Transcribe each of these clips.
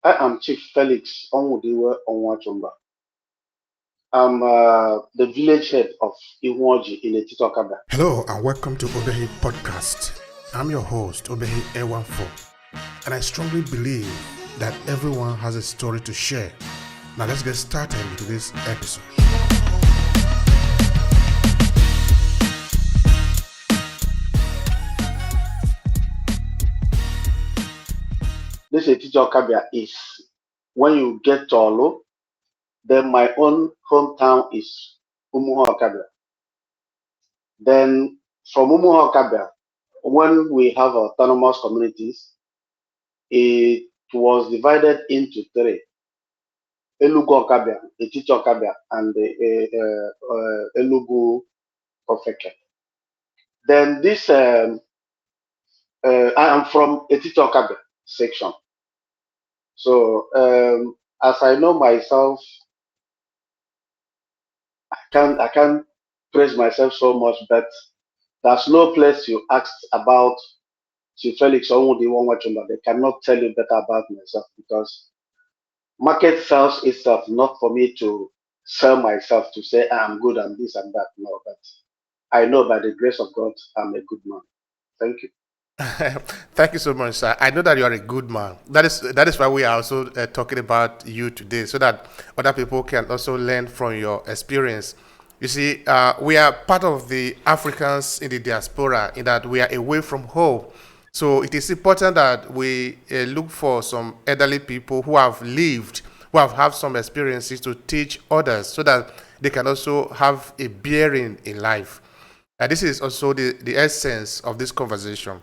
I am Chief Felix Owudiwe Onwuachumba. I'm the village head of Ihuoji in Etitokaba. Hello and welcome to Obehi Podcast. I'm your host, Obehi Ewafo, and I strongly believe that everyone has a story to share. Now let's get started into this episode. This Etitokaba is when you get to Olu, then my own hometown is Umuhokabia. Then from Umuhokabia, when we have autonomous communities, it was divided into three. Elugu Okabia, Etiti Okabia, and Elugu Ofeke. Then I am from Etiti Okabia section. So as I know myself, I can't praise myself so much, but there's no place you asked about to Felix Owudiwe Onwuachumba. They cannot tell you better about myself because market sells itself, not for me to sell myself to say I'm good and this and that. No, but I know by the grace of God, I'm a good man. Thank you. Thank you so much, sir. I know that you are a good man. That is why we are also talking about you today, so that other people can also learn from your experience. You see, we are part of the Africans in the diaspora, in that we are away from home. So it is important that we look for some elderly people who have lived, who have had some experiences to teach others, so that they can also have a bearing in life. This is also the essence of this conversation.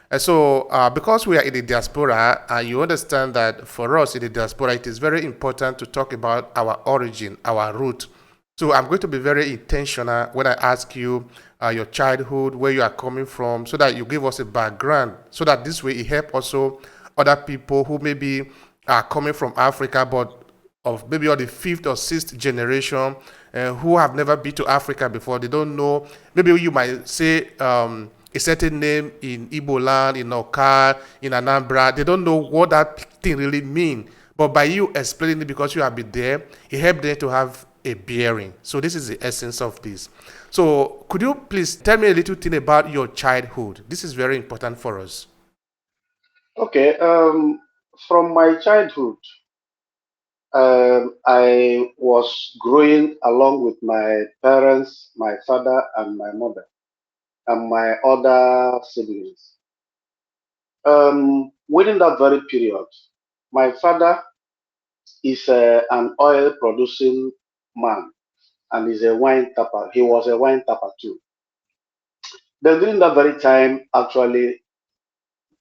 Because we are in the diaspora, you understand that for us in the diaspora, it is very important to talk about our origin, our root. So I'm going to be very intentional when I ask you your childhood, where you are coming from, so that you give us a background, so that this way it helps also other people who maybe are coming from Africa, but of maybe on the fifth or sixth generation, who have never been to Africa before. They don't know. Maybe you might say a certain name in Igbo land, in Oka, in Anambra. They don't know what that thing really means. But by you explaining it, because you have been there, it helps them to have a bearing. So this is the essence of this. So could you please tell me a little thing about your childhood? This is very important for us. Okay. From my childhood, I was growing along with my parents, my father, and my mother, and my other siblings. Within that very period, my father is an oil producing man and is a wine tapper. He was a wine tapper too. Then during that very time, actually,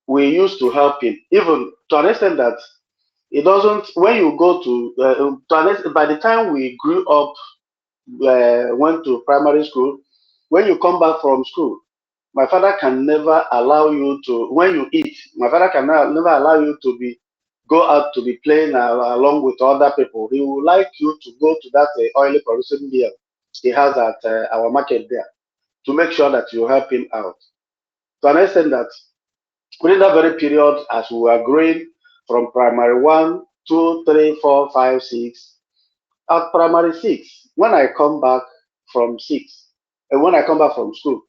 we used to help him, even to an extent that it doesn't. When you go to an extent, by the time we grew up, went to primary school, when you come back from school, my father can never allow you to. When you eat, my father can never allow you to be go out to be playing along with other people. He would like you to go to that oily producing mill he has at our market there to make sure that you help him out. To an extent that within that very period, as we were growing from primary one, two, three, four, five, six, at primary six, when I come back from six, and when I come back from school,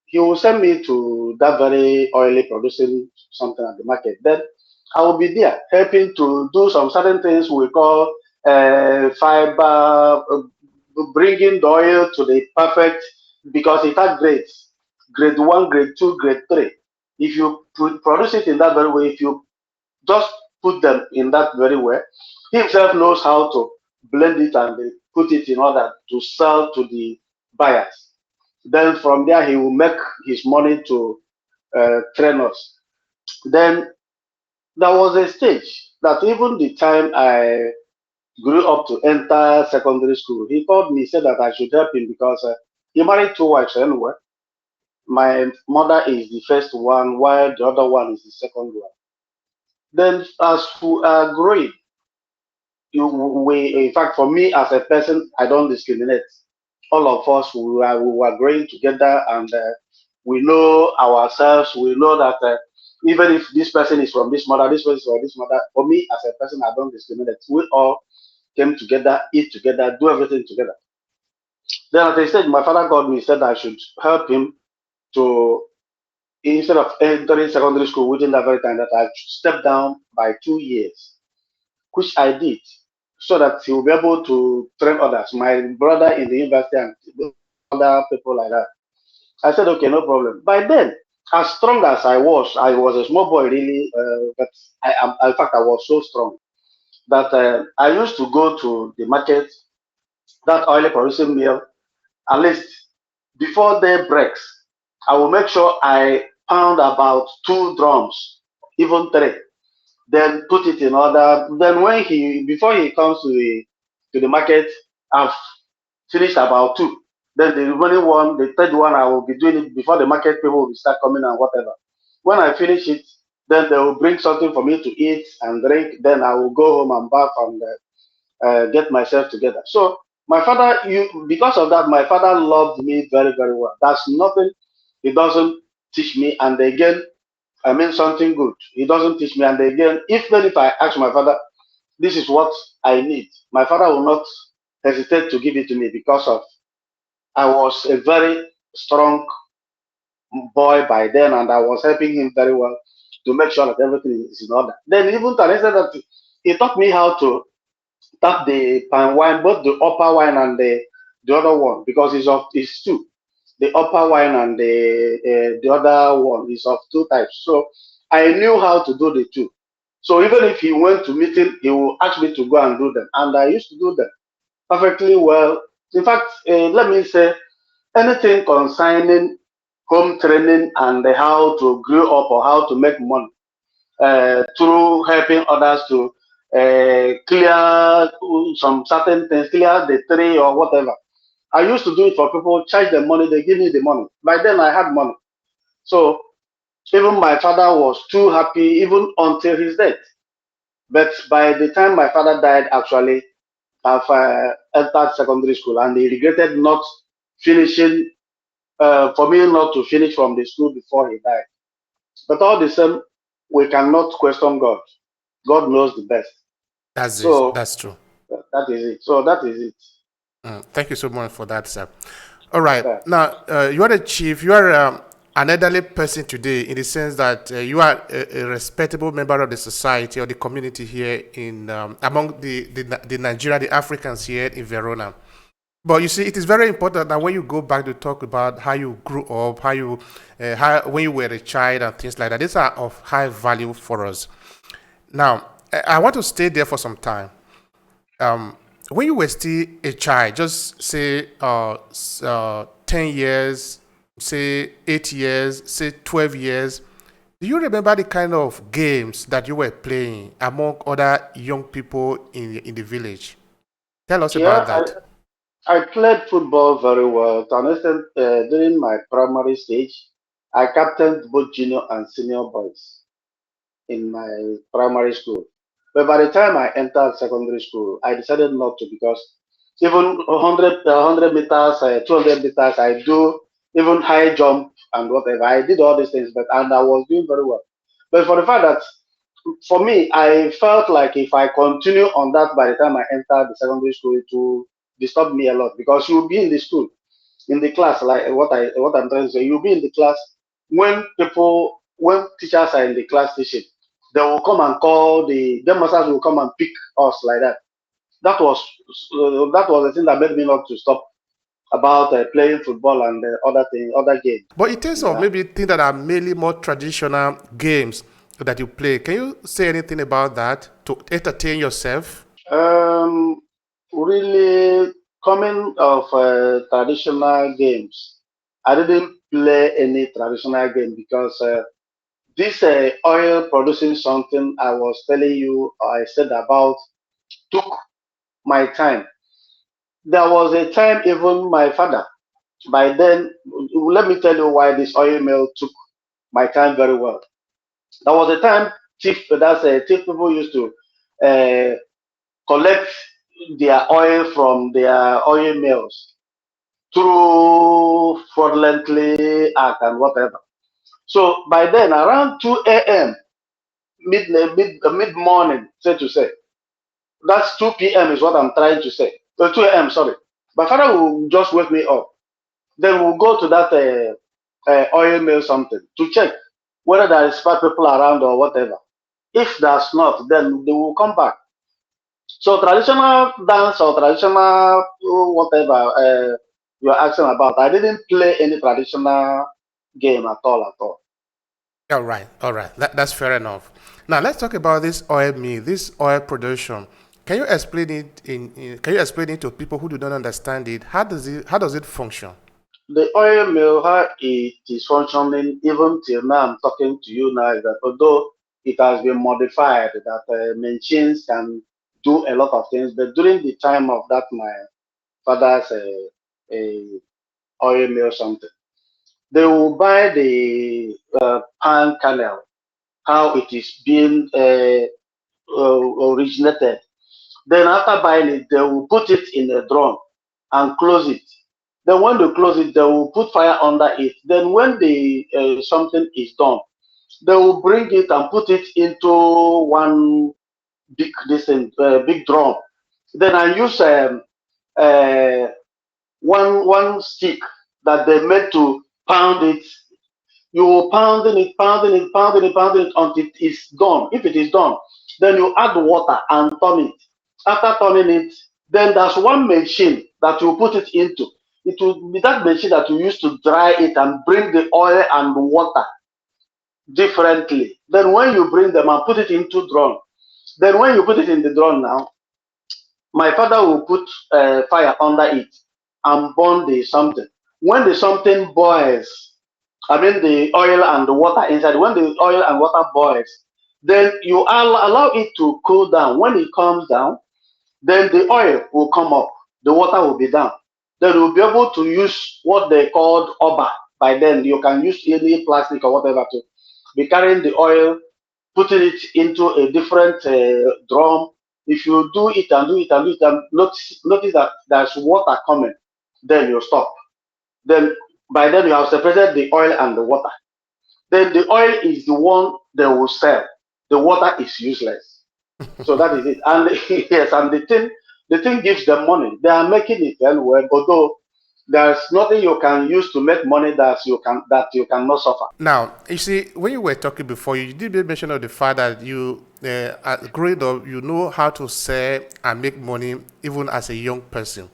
he will send me to that very oily producing something at the market. Then I will be there helping to do some certain things we call fiber, bringing the oil to the perfect, because it has grades, grade one, grade two, grade three. If you produce it in that very way, if you just put them in that very way, he himself knows how to blend it and put it in order to sell to the buyers. Then from there, he will make his money to train us. Then there was a stage that even the time I grew up to enter secondary school, he called me, said that I should help him because he married two wives anyway. My mother is the first one, while the other one is the second one. Then, as we are growing, we, in fact, for me as a person, I don't discriminate. All of us, we were growing together and we know ourselves. We know that Even if this person is from this mother, this person is from this mother, for me as a person, I don't discriminate. We all came together, eat together, do everything together. Then at a stage, my father called me, said I should help him to, instead of entering secondary school within that very time, that I should step down by 2 years, which I did, so that he will be able to train others. My brother in the university and other people like that. I said, okay, no problem. By then, as strong as I was a small boy really, but I am, in fact, I was so strong that I used to go to the market, that oil producing mill, at least before day breaks. I will make sure I pound about 2 drums, even 3, then put it in order. Then when before he comes to the market, I've finished about 2. Then the remaining one, the third one, I will be doing it before the market people will start coming and whatever. When I finish it, then they will bring something for me to eat and drink. Then I will go home and bath and get myself together. So my father, because of that, my father loved me very, very well. That's nothing he doesn't teach me. And again, I mean something good. He doesn't teach me. And again, even if I ask my father, this is what I need, my father will not hesitate to give it to me, because of I was a very strong boy by then, and I was helping him very well to make sure that everything is in order. Then even to an extent that he taught me how to tap the palm wine, both the upper wine and the other one, because it's 2. The upper wine and the other one is of 2 types. So I knew how to do the 2. So even if he went to meeting, he will ask me to go and do them, and I used to do them perfectly well. In fact, let me say, anything concerning home training and how to grow up or how to make money through helping others to clear some certain things, clear the tree or whatever. I used to do it for people, charge them money, they give me the money. By then I had money. So even my father was too happy, even until his death. But by the time my father died, actually, I've entered secondary school, and he regretted not finishing, for me not to finish from the school before he died. But all the same, we cannot question God. God knows the best. That's it. So That's true. that is it. So that is it. Thank you so much for that, sir. All right. Yeah. Now, you are a chief. You are an elderly person today, in the sense that you are a respectable member of the society or the community here in among the Nigerian, the Africans here in Verona. But you see, it is very important that when you go back to talk about how you grew up, when you were a child and things like that, these are of high value for us. Now, I want to stay there for some time. When you were still a child, just say 10 years, say 8 years, say 12 years, do you remember the kind of games that you were playing among other young people in the village? Tell us about Yeah, that. I played football very well. To an extent, during my primary stage, I captained both junior and senior boys in my primary school. But by the time I entered secondary school, I decided not to, because even 100 meters, 200 meters, I do even high jump and whatever. I did all these things, and I was doing very well. But for the fact that, for me, I felt like if I continue on that by the time I entered the secondary school, it will disturb me a lot, because you'll be in the school, in the class, like what I'm trying to say. You'll be in the class when teachers are in the class teaching, they will come and call the masters will come and pick us like that. That was that was the thing that made me not to stop about playing football and other games. But in terms of Yeah. maybe things that are mainly more traditional games that you play, can you say anything about that to entertain yourself? Um, Really, coming of traditional games, I didn't play any traditional game, because this oil producing something I was telling you, I said about, took my time. There was a time even my father, by then, let me tell you why this oil mill took my time very well. There was a time thief people used to uh, collect their oil from their oil mills through fraudulently act and whatever. So by then, around 2 a.m., mid morning, say to say, that's 2 p.m. is what I'm trying to say. 2 a.m. Sorry. My father will just wake me up. Then we'll go to that oil mill something to check whether there is five people around or whatever. If there's not, then they will come back. So traditional dance or traditional whatever you're asking about, I didn't play any traditional game at all at all. All right, all right. That's fair enough. Now let's talk about this oil mill, this oil production. Can you explain it can you explain it to people who do not understand it? How does it function? The oil mill, how it is functioning even till now, I'm talking to you now, is that although it has been modified, that machines can do a lot of things, but during the time of that, my father's oil mill something, they will buy the palm kernel, how it is being originated. Then after buying it, they will put it in a drum and close it. Then when they close it, they will put fire under it. Then when the something is done, they will bring it and put it into one big drum. Then I use uh, one stick that they made to pound it. You pounding it, pounding it, pounding it, pounding it until it is done. If it is done, then you add water and turn it. After turning it, then there's one machine that you put it into. It will be that machine that you use to dry it and bring the oil and water differently. Then when you bring them and put it into drum, then when you put it in the drum now, my father will put fire under it and burn the something. When the something boils, I mean the oil and the water inside, when the oil and water boils, then you allow it to cool down. When it comes down, then the oil will come up, the water will be down. Then you'll be able to use what they called oba. By then, you can use any plastic or whatever to be carrying the oil, putting it into a different drum. If you do it and do it and do it and notice that there's water coming, then you stop. Then by then you have separated the oil and the water. Then the oil is the one they will sell. The water is useless. So that is it. And yes, and the thing gives them money. They are making it very well, although there's nothing you can use to make money that you cannot suffer. Now, you see, when you were talking before, you did mention of the fact that you, growing up, you know how to sell and make money even as a young person.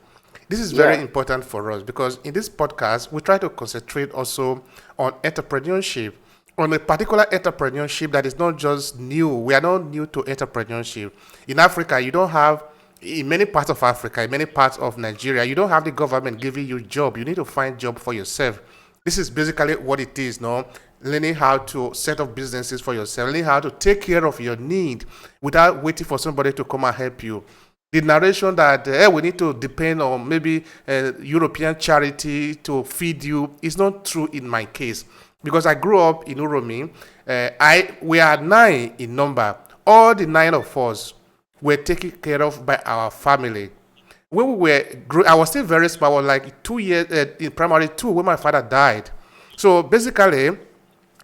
This is very Yeah. important for us because in this podcast, we try to concentrate also on entrepreneurship, on a particular entrepreneurship that is not just new. We are not new to entrepreneurship. In Africa, you don't have, in many parts of Africa, in many parts of Nigeria, you don't have the government giving you job. You need to find job for yourself. This is basically what it is, no? Learning how to set up businesses for yourself, learning how to take care of your need without waiting for somebody to come and help you. The narration that we need to depend on maybe European charity to feed you is not true in my case because I grew up in Uromi. We are 9 in number. All the 9 of us were taken care of by our family. When I was still very small. I was like 2 years in primary 2 when my father died. So basically,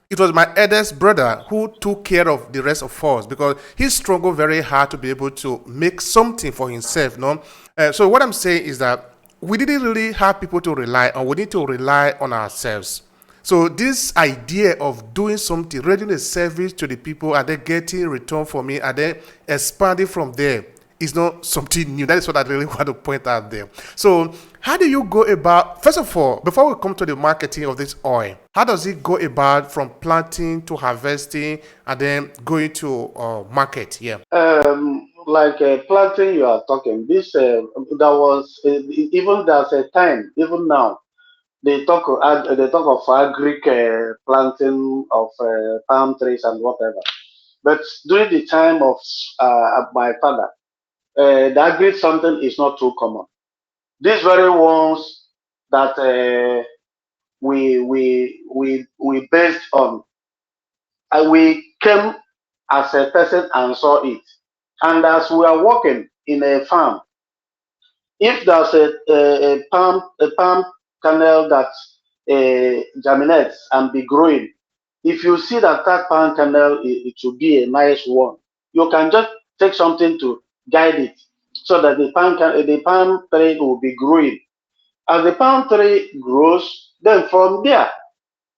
it was my eldest brother who took care of the rest of us because he struggled very hard to be able to make something for himself. No, so what I'm saying is that we didn't really have people to rely on. We need to rely on ourselves. So this idea of doing something, rendering a service to the people, and then getting return from it, and then expanding from there is not something new. That is what I really want to point out there. So how do you go about, first of all, before we come to the marketing of this oil, how does it go about from planting to harvesting and then going to market? Yeah. Like planting, you are talking. This there was even there's a time, even now they talk of agric planting of palm trees and whatever. But during the time of my father, the agric something is not too common. These very ones that we based on, we came as a person and saw it. And as we are working in a farm, if there's a palm kernel that germinates and be growing, If you see that that palm kernel, it should be a nice one, you can just take something to guide it so that the palm tree will be growing. As the palm tree grows, then from there,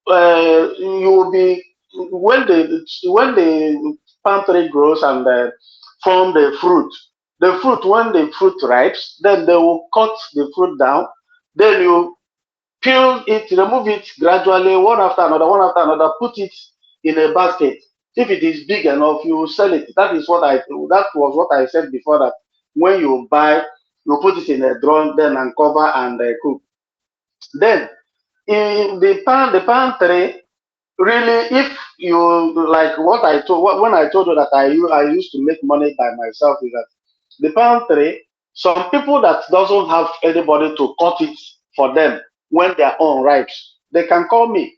you will be when the palm tree grows and form the fruit. The fruit, when the fruit ripes, then they will cut the fruit down. Then you peel it, remove it gradually, one after another, one after another. Put it in a basket. If it is big enough, you will sell it. That was what I said before, that when you buy, you put it in a drum, then uncover and cook. Then in the palm tree, really, if you like what I told when I told you that I used to make money by myself, is that the palm tree, some people that doesn't have anybody to cut it for them when they are on ripes, they can call me.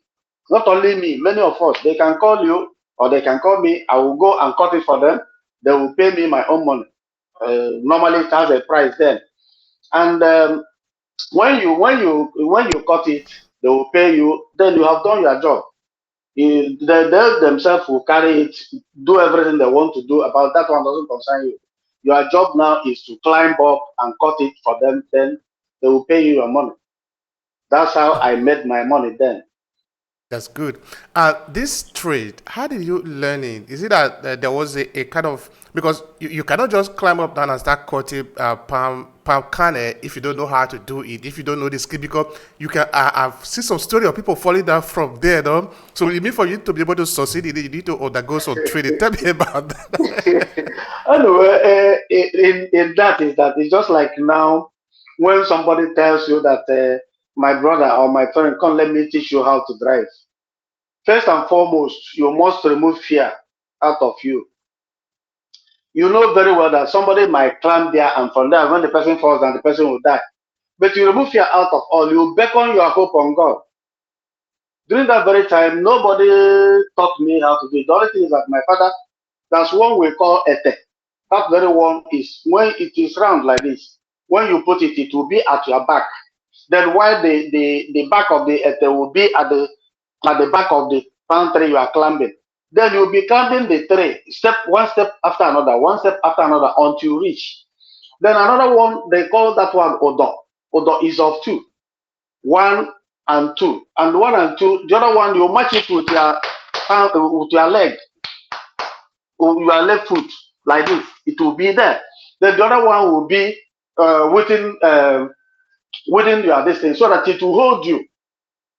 Not only me, many of us, they can call you or they can call me. I will go and cut it for them. They will pay me my own money. Normally it has a price then. And when you cut it, they will pay you, then you have done your job. They themselves will carry it, do everything they want to do about that one, doesn't concern you. Your job now is to climb up and cut it for them, then they will pay you your money. That's how I made my money then. That's good. This trade, how did you learn it? Is it that there was a kind of, because you cannot just climb up down and start cutting palm kernel if you don't know how to do it, if you don't know the skill, because you can. I've seen some story of people falling down from there, though. So you mean for you to be able to succeed in it, you need to undergo some training. Tell me about that. Anyway, in that is that it's just like now when somebody tells you that my brother or my friend, come, let me teach you how to drive. First and foremost, you must remove fear out of you. You know very well that somebody might climb there, and from there, when the person falls down, the person will die. But you remove fear out of all. You beckon your hope on God. During that very time, nobody taught me how to do it. The only thing is that my father, that's one we call ete. That very one is when it is round like this. When you put it, it will be at your back. Then while the back of the ete will be at the back of the palm tree you are climbing. Then you'll be climbing the tree, one step after another, one step after another until you reach. Then another one, they call that one odo. Odo is of two, one and two. And one and two, the other one, you match it with your leg, or your left foot, like this. It will be there. Then the other one will be within your distance, so that it will hold you.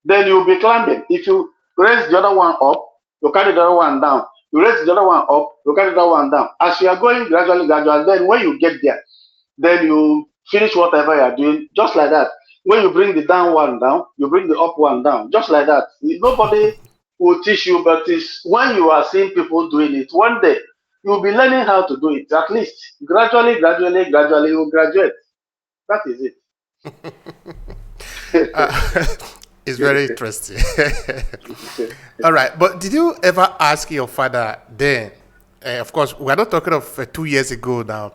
Then you'll be climbing. If you raise the other one up, you carry the other one down. You raise the other one up, you carry the other one down. As you are going gradually, then when you get there, then you finish whatever you are doing, just like that. When you bring the down one down, you bring the up one down, just like that. Nobody will teach you, but it's when you are seeing people doing it, one day you'll be learning how to do it. At least gradually, you graduate. That is Uh, it's very it. interesting. All right, but did you ever ask your father then? Of course, we're not talking of 2 years ago now.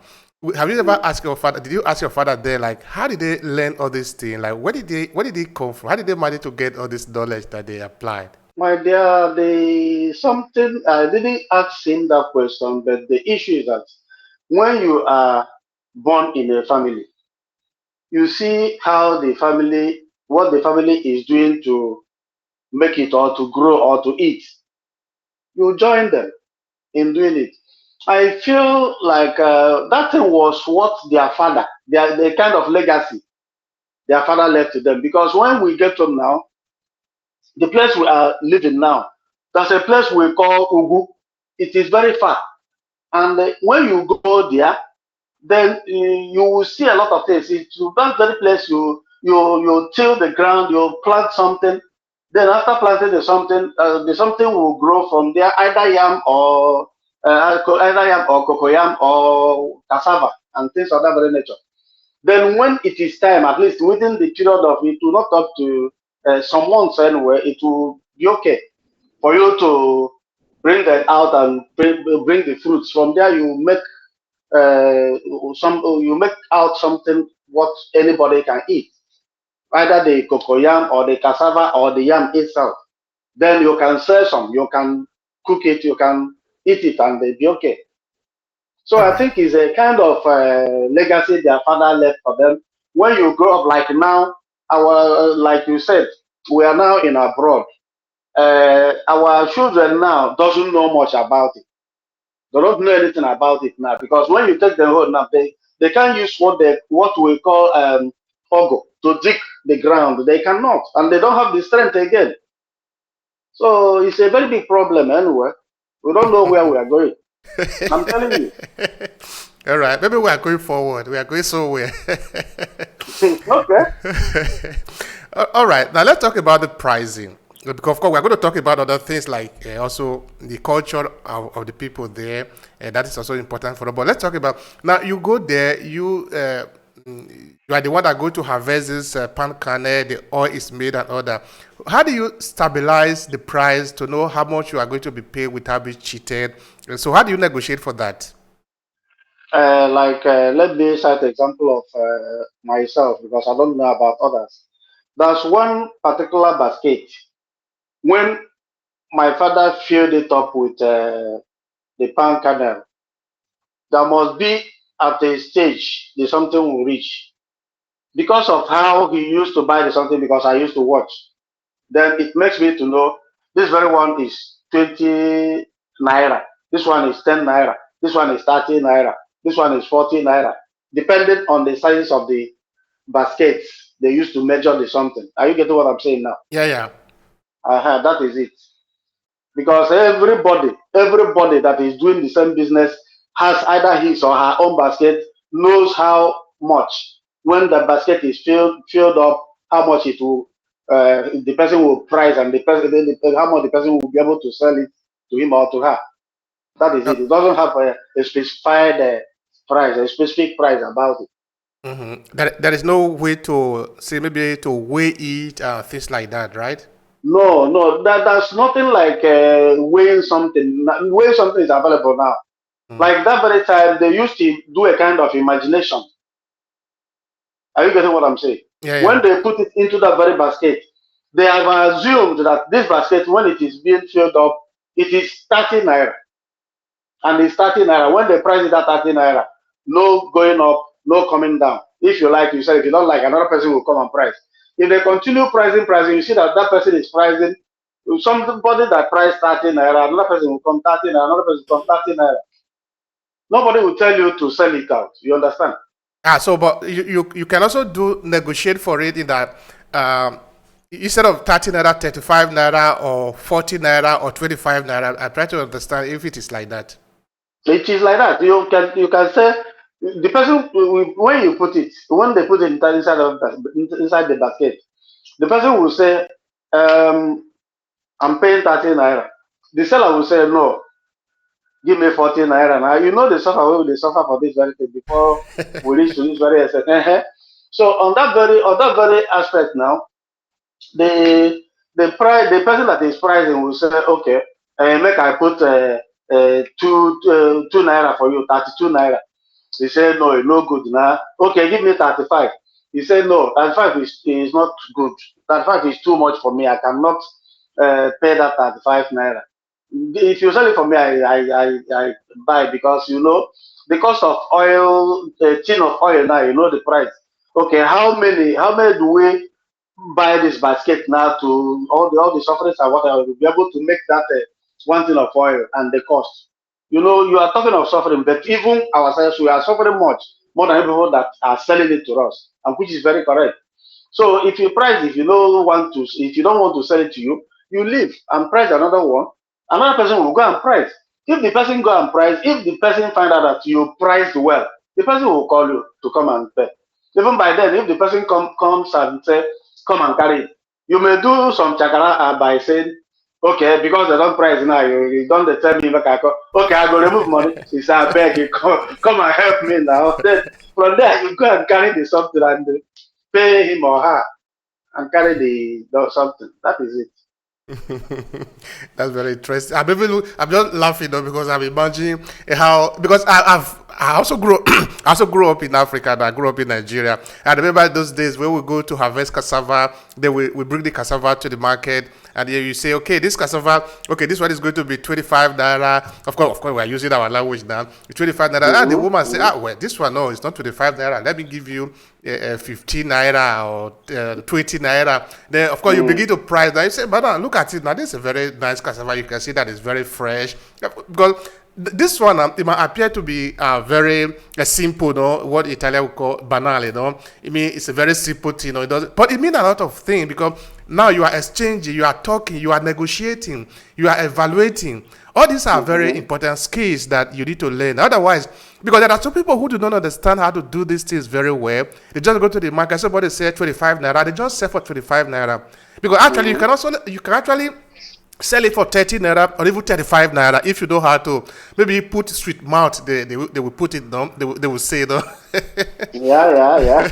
Have you ever asked your father? Did you ask your father then, like, how did they learn all these things? Like, where did they come from? How did they manage to get all this knowledge that they applied? My dear, the something I didn't ask him that question, but the issue is that when you are born in a family, you see how what the family is doing to make it or to grow or to eat. You join them in doing it. I feel like that thing was what their father, the kind of legacy their father left to them. Because when we get home now, the place we are living now, there's a place we call Ugu. It is very far. And when you go there, then you will see a lot of things. To that very place, you till the ground, you plant something. Then after planting the something will grow from there, either yam or cocoyam or cassava and things of that very nature. Then when it is time, at least within the period of it will not up to some months anyway, it will be okay for you to bring that out and bring the fruits. From there, you make out something what anybody can eat, either the cocoyam or the cassava or the yam itself. then you can sell some, you can cook it, you can eat it, and they be okay. So All I right. think it's a kind of legacy their father left for them. When you grow up, like now, like you said, we are now in abroad. Our children now doesn't know much about it. They don't know anything about it now because when you take them home now, they can't use what we call ogo to dig the ground. They cannot, and they don't have the strength again. So it's a very big problem anyway. We don't know where we are going. I'm telling you. All right. Maybe we are going forward. We are going somewhere. Okay. All right. Now let's talk about the pricing. Because of course we're going to talk about other things like also the culture of the people there, and that is also important for us. But let's talk about now. You go there, you are the one that go to harvest this pan kernel, the oil is made and all that. How do you stabilize the price to know how much you are going to be paid without being cheated? And so how do you negotiate for that? Let me cite example of myself because I don't know about others. There's one particular basket. When my father filled it up with the palm kernel, there must be at a stage the something will reach. Because of how he used to buy the something, because I used to watch, then it makes me to know this very one is 20 naira, this one is 10 naira, this one is 30 naira, this one is 40 naira, depending on the size of the baskets they used to measure the something. Are you getting what I'm saying now? Yeah, yeah. That is it. Because everybody that is doing the same business has either his or her own basket, knows how much when the basket is filled up, how much it will the person will price, and the person how much the person will be able to sell it to him or to her. That is it. Uh, It doesn't have a specified price, a specific price about it. there is no way to say maybe to weigh it, things like that, right? No, that's nothing like weighing something. Weighing something is available now. Mm. Like that very time, they used to do a kind of imagination. Are you getting what I'm saying? Yeah, When yeah. they put it into that very basket, they have assumed that this basket, when it is being filled up, it is 30 naira. And it's 30 naira. When they price it at 30 naira, no going up, no coming down. If you like, you sell. If you don't like, another person will come and price. If they continue pricing, you see that that person is pricing. Somebody that priced 30 naira, another person will come 30 naira, another person will come 30 naira. Nobody will tell you to sell it out. You understand? So but you can also do negotiate for it in that instead of 30 naira, 35 naira, or 40 naira, or 25 naira. I try to understand if it is like that. It is like that. You can say the person when you put it when they put it inside the basket, the person will say, "I'm paying 30 naira." The seller will say, "No, give me 40 naira." Now you know they suffer for this very thing before we reach to this very extent. So on that very aspect now, the person that is pricing will say, okay, make I put two naira for you, 32 naira. He said, no, it's no good now. Okay, give me 35. He said, no, 35 is not good. 35 is too much for me. I cannot pay that 35 naira. If you sell it for me, I buy, because the cost of oil, a tin of oil now, you know the price. Okay, how many do we buy this basket now to all the sufferings and whatever to be able to make that one tin of oil and the cost. You are talking of suffering, but even ourselves, we are suffering much more than people that are selling it to us, and which is very correct. So if you don't want to sell it to you, you leave and price another one. Another person will go and price. If the person go and price, if the person find out that you priced well, the person will call you to come and pay. Even by then, if the person comes and say, come and carry it, you may do some chakara by saying, okay, because they don't price now, you don't dey tell me make I come. Okay, I go remove money. He say, I beg you, come and help me now. Then from there, you go and carry the something and pay him or her and carry the something. That is it. That's very interesting. I'm just laughing though because I'm imagining how because I also grew I also grew up in Africa and I grew up in Nigeria. I remember those days when we go to harvest cassava, then we bring the cassava to the market and then you say, okay, this cassava, okay, this one is going to be 25 naira. Of course, we are using our language now. 25 naira. And the woman say, well, this one, no, it's not 25 naira. Let me give you 15 naira or 20 naira. Then, of course, you begin to price. Now you say, madam, look at it. Now, this is a very nice cassava. You can see that it's very fresh. Because this one, it might appear to be very simple, no? What Italian would call banal, you know. I mean, it's a very simple thing, you know. It does, but it means a lot of things because now you are exchanging, you are talking, you are negotiating, you are evaluating. All these are very important skills that you need to learn. Otherwise, because there are some people who do not understand how to do these things very well. They just go to the market. Somebody say 25 naira. They just sell for 25 naira. Because actually, you can actually sell it for 30 naira or even 35 naira if you know how to. Maybe put sweet mouth. They will put it down. They will say no. Yeah.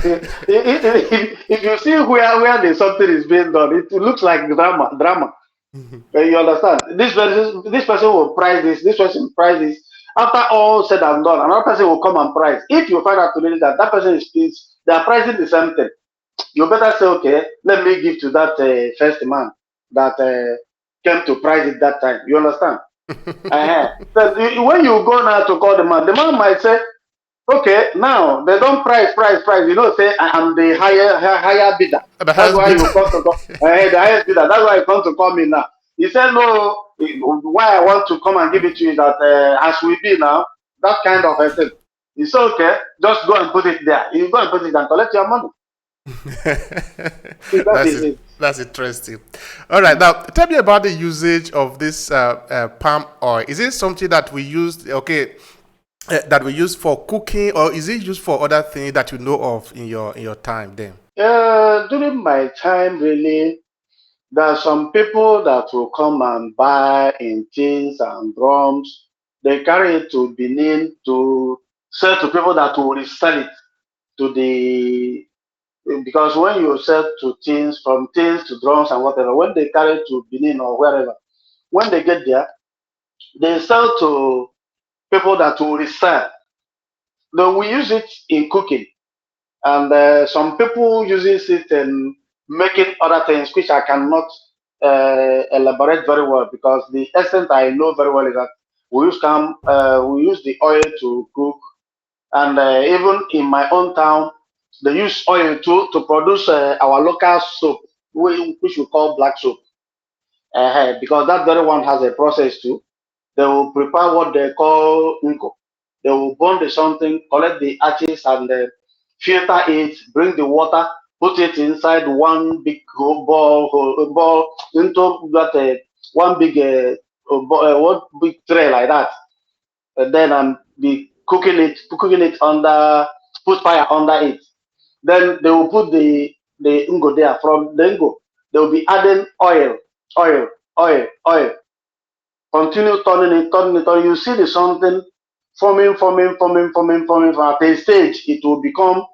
If you see where the something is being done, it looks like drama. You understand? This person will price this person price this. After all said and done, another person will come and price. If you find out today that that person is they are pricing the same thing, you better say, okay, let me give to that first man that came to price it that time. You understand? So when you go now to call the man might say, okay, now they don't price. You know, say I am the higher bidder. The That's highest why bid. you come to call the highest bidder. That's why you come to call me now. He said, no, why I want to come and give it to you is that as we be now, that kind of a thing. It's okay, just go and put it there. You go and put it and collect your money. That That's is it. it. That's interesting. All right, now tell me about the usage of this palm oil. Is it something that we use? Okay, that we use for cooking, or is it used for other things that you know of in your time? Then. During my time, really, there are some people that will come and buy in tins and drums. They carry it to Benin to sell to people that will resell it to the because when you sell to tins from tins to drums and whatever, when they carry it to Benin or wherever, when they get there, they sell to people that will resell. Then we use it in cooking, and some people uses it in making other things which I cannot elaborate very well because the essence I know very well is that we use the oil to cook, and even in my own town they use oil to produce our local soap, which we call black soap, because that very one has a process too. They will prepare what they call unko. They will burn the something, collect the ashes, and filter it, bring the water, put it inside one big ball into that one big one big tray like that, and then be cooking it under, put fire under it. Then they will put the ungo there. From the ungo, they will be adding oil, oil. Continue turning it. You see the something forming. At a stage, it will become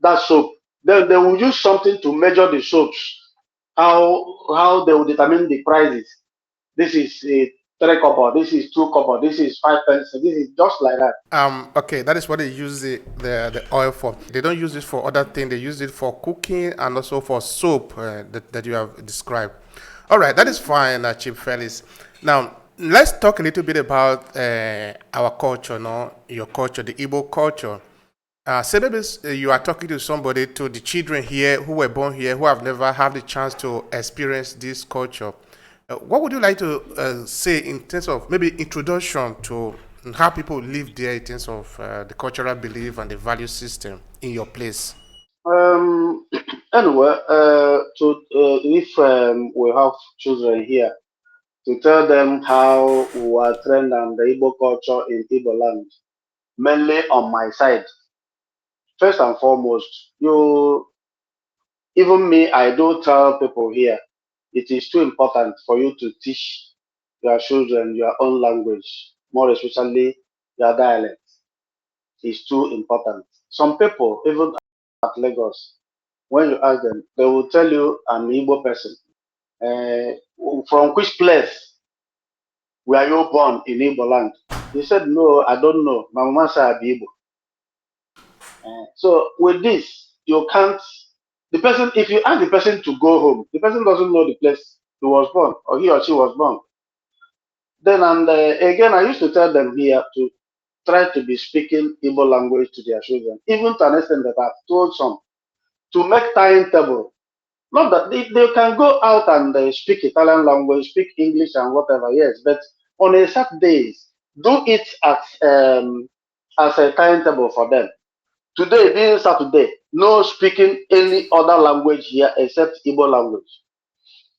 that soap. Then they will use something to measure the soaps. How they will determine the prices. This is a 3 copper. This is 2 copper. This is 5 pence. This is just like that. Okay, that is what they use the oil for. They don't use it for other things. They use it for cooking and also for soap that you have described. All right, that is fine, Chief Felix. Now, let's talk a little bit about our culture, no? Your culture, the Igbo culture. Say maybe you are talking to somebody, to the children here who were born here, who have never had the chance to experience this culture. What would you like to say in terms of maybe introduction to how people live there in terms of the cultural belief and the value system in your place? Um, anyway, if we have children here, to tell them how we are trained on the Igbo culture in Igbo land, mainly on my side. First and foremost, even me, I do tell people here, it is too important for you to teach your children your own language, more especially your dialect. Is too important. Some people, even at Lagos, when you ask them, they will tell you I'm an Igbo person. From which place? were you born in Igbo land? He said, no, I don't know. My mama said I be Igbo. So with this, you can't, the person, if you ask the person to go home, the person doesn't know the place he was born or he or she was born. Then, and again, I used to tell them here to try to be speaking Igbo language to their children, even to an extent that I've told some to make timetable. Not that they can go out and speak Italian language, speak English and whatever, yes, but on a Saturdays, do it as a timetable for them. Today being Saturday, no speaking any other language here except Igbo language.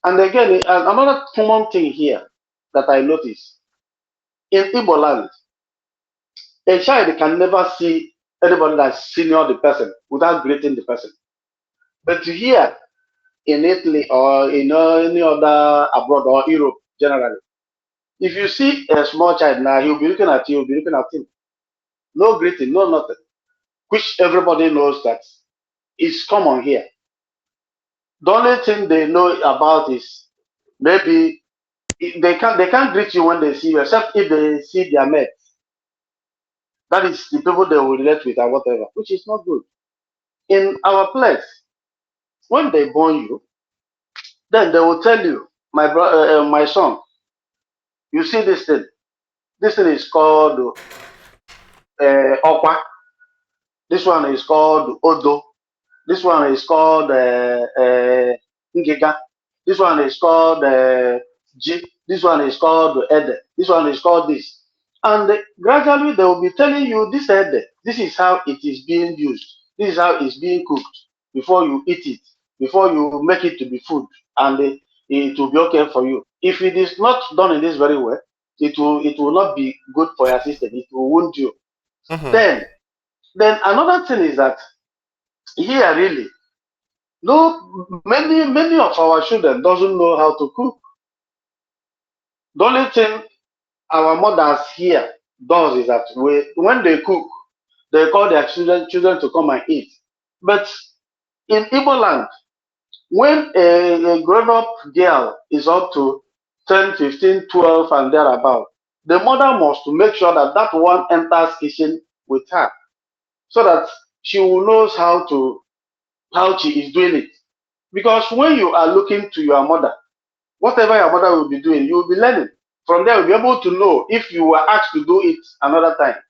And again, another common thing here that I notice in Igbo land, a child can never see anybody that's senior the person without greeting the person. But here in Italy or in any other abroad or Europe generally, if you see a small child now, he'll be looking at you, he'll be looking at him. No greeting, no nothing, which everybody knows that is common here. The only thing they know about is maybe they can't greet you when they see you, except if they see their mates. That is the people they will relate with and whatever, which is not good. In our place, when they born you, then they will tell you, my son, you see this thing. This thing is called Okwa. This one is called Odo. This one is called Ngiga. This one is called G. This one is called Ede. This one is called this. And gradually they will be telling you this Ede. This is how it is being used. This is how it's being cooked before you eat it, before you make it to be food, and it will be okay for you. If it is not done in this very way, it will not be good for your system. It will wound you. Mm-hmm. Then another thing is that here really, no, many of our children doesn't know how to cook. The only thing our mothers here does is that when they cook, they call their children to come and eat. But in Igbo land, when a grown-up girl is up to 10, 15, 12 and thereabout, the mother must make sure that that one enters kitchen with her so that she will knows how she is doing it. Because when you are looking to your mother, whatever your mother will be doing, you will be learning. From there, you'll be able to know if you were asked to do it another time.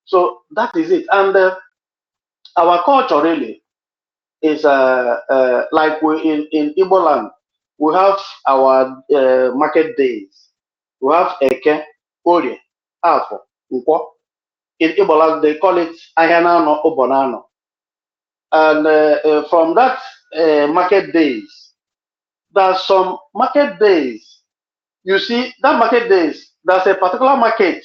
So that is it. And our culture really is like we in Igbo land, we have our market days. We have Eke, Orie, Afo, Nkwo. In Igbo land, they call it Ayanano Obonano. And from that market days, there's some market days. You see, that market days, there's a particular market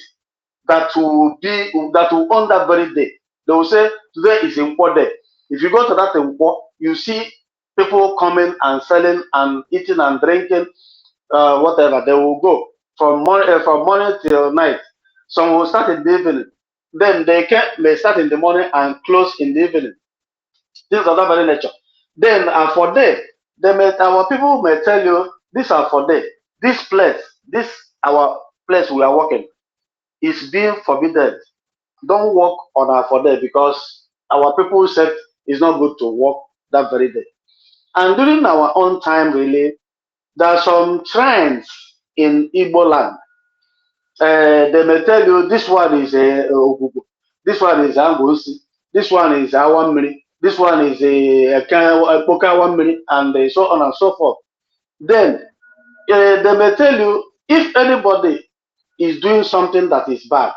that will on that very day. They will say today is Nkwo day. If you go to that Nkwo, you see people coming and selling and eating and drinking, whatever. They will go from morning till night. Some will start in the evening. Then may start in the morning and close in the evening. Things of that very nature. Then for day, our people may tell you, these are for day. This place, our place we are working, is being forbidden. Don't work on our for day because our people said it's not good to work that very day. And during our own time, really, there are some trends in Igbo land. They may tell you this one is a Ogugu, this one is Angosi, this one is Awamiri, this one is a Pokawamiri, and so on and so forth. Then they may tell you if anybody is doing something that is bad,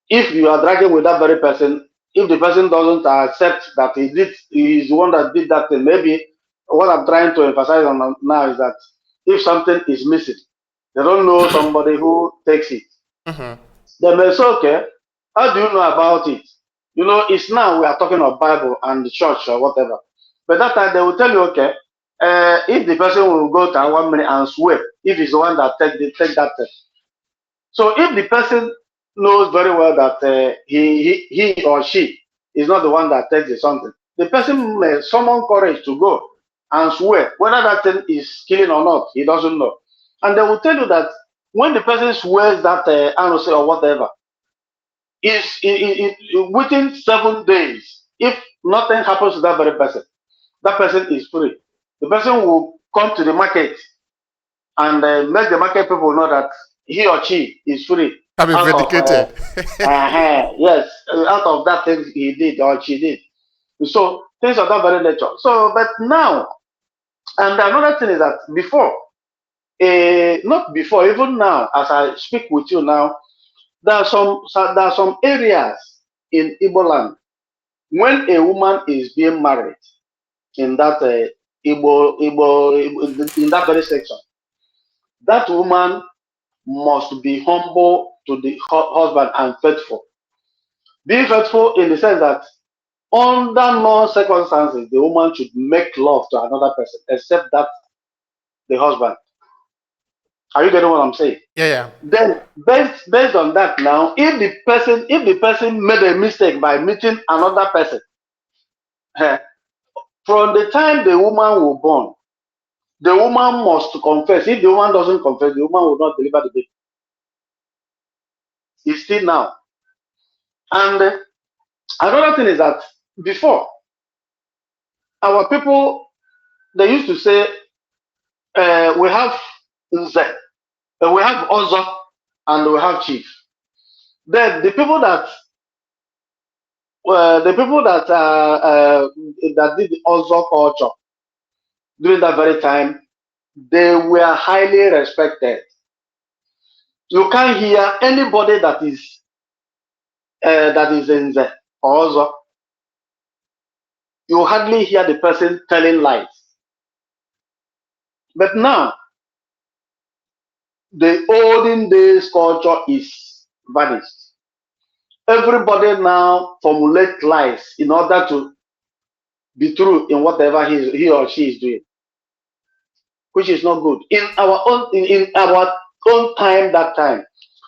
if you are dragging with that very person, if the person doesn't accept that he is the one that did that thing, maybe what I'm trying to emphasize on now is that if something is missing, they don't know somebody who takes it. Mm-hmm. They may say, okay, how do you know about it? You know, it's now we are talking of Bible and the church or whatever. But that time they will tell you, okay, if the person will go to 1 minute and swear, if he's the one that take that test. So if the person knows very well that he or she is not the one that takes something, the person may summon courage to go and swear whether that thing is killing or not. He doesn't know. And they will tell you that when the person swears that anniversary or whatever, within 7 days, if nothing happens to that person is free. The person will come to the market and make the market people know that he or she is free I've been out of vindicated. yes, out of that thing he did or she did. So things of that very nature. So, but now, and another thing is that before, not before, even now, as I speak with you now, there are some areas in Igbo land when a woman is being married in that in that very section, that woman must be humble to the husband and faithful. Being faithful in the sense that under no circumstances the woman should make love to another person except that the husband. Are you getting what I'm saying? Yeah, yeah. Then based on that now, if the person made a mistake by meeting another person, from the time the woman will born, the woman must confess. If the woman doesn't confess, the woman will not deliver the baby. It's still now. And another thing is that before, our people, they used to say, we have Nze, we have Ozo, and we have Chief. Then the people that did the Ozo culture during that very time, they were highly respected. You can't hear anybody that is Nze or Ozo. You hardly hear the person telling lies. But now, the olden days culture is vanished. Everybody now formulate lies in order to be true in whatever he or she is doing, which is not good. In our own time, that time,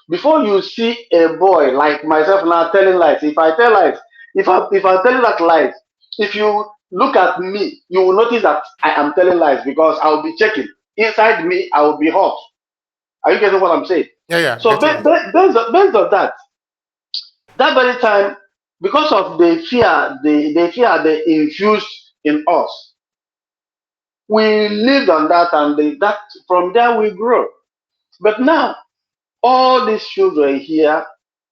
before you see a boy like myself now telling lies, if I tell lies, if I tell you that lies, if you look at me, you will notice that I am telling lies because I will be checking. Inside me, I will be hot. Are you getting what I'm saying? Yeah, yeah. So Getting it. based on that, that very time, because of the fear they infused in us, we lived on that, and that from there we grow. But now, all these children here,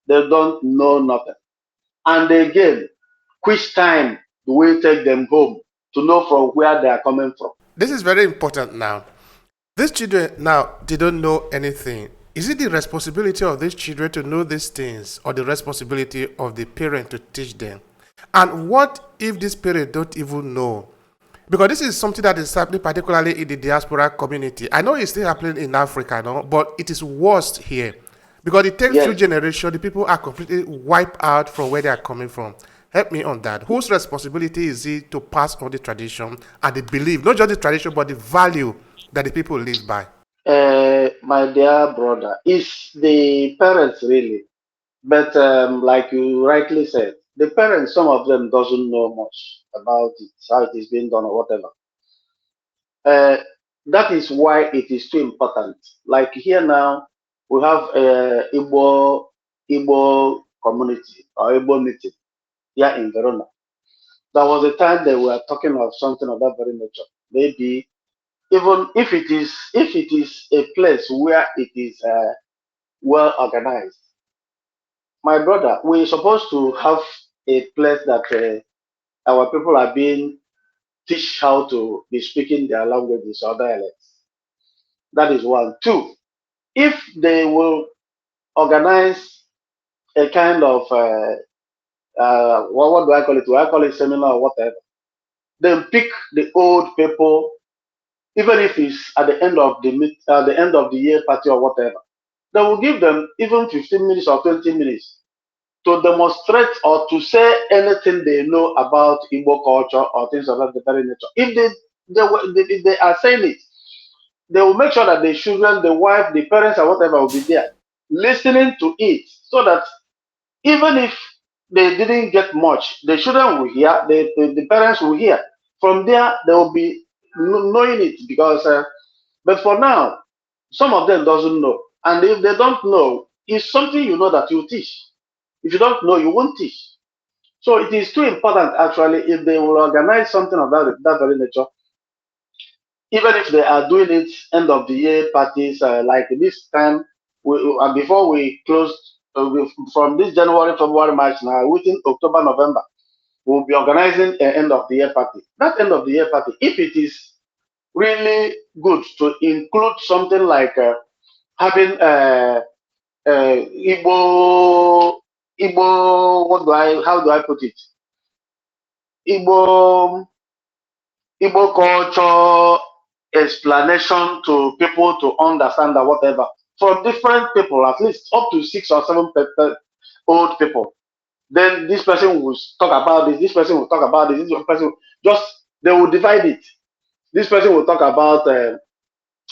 they don't know nothing. And again, which time do we take them home to know from where they are coming from? This is very important now. These children now, they don't know anything. Is it the responsibility of these children to know these things or the responsibility of the parent to teach them? And what if these parents don't even know? Because this is something that is happening particularly in the diaspora community. I know it's still happening in Africa, no, but it is worse here. Because it takes few Yes. generations, the people are completely wiped out from where they are coming from. Help me on that. Whose responsibility is it to pass on the tradition and the belief, not just the tradition, but the value that the people live by? My dear brother, it's the parents really. But like you rightly said, the parents, some of them doesn't know much about it, how it is being done or whatever. Uh, that is why it is too important. Like here now, we have Igbo community or Igbo meeting here in Verona. There was a time they were talking of something of that very nature. Maybe even if it is a place where it is well organized. My brother, we're supposed to have a place that our people are being teach how to be speaking their languages or dialects. That is one. Two, if they will organize a kind of what do I call it? Do I call it seminar or whatever? Then pick the old people, even if it's at the end of the end of the year party or whatever. They will give them even 15 minutes or 20 minutes to demonstrate or to say anything they know about Igbo culture or things of that very nature. If if they are saying it, they will make sure that the children, the wife, the parents, or whatever will be there listening to it, so that even if they didn't get much, the children will hear, the parents will hear. From there, they will be knowing it because. But for now, Some of them doesn't know. And if they don't know, it's something you know that you teach. If you don't know, you won't teach. So it is too important actually if they will organize something of that very nature, even if they are doing it end of the year parties like this time, before we close from this January, February, March now, within October, November, we'll be organizing an end of the year party. That end of the year party, if it is really good to include something like having Igbo, how do I put it? Igbo Igbo culture explanation to people to understand that whatever from different people, at least up to 6 or 7 old people. Then this person will talk about this. This person will talk about this. This person just they will divide it. This person will talk about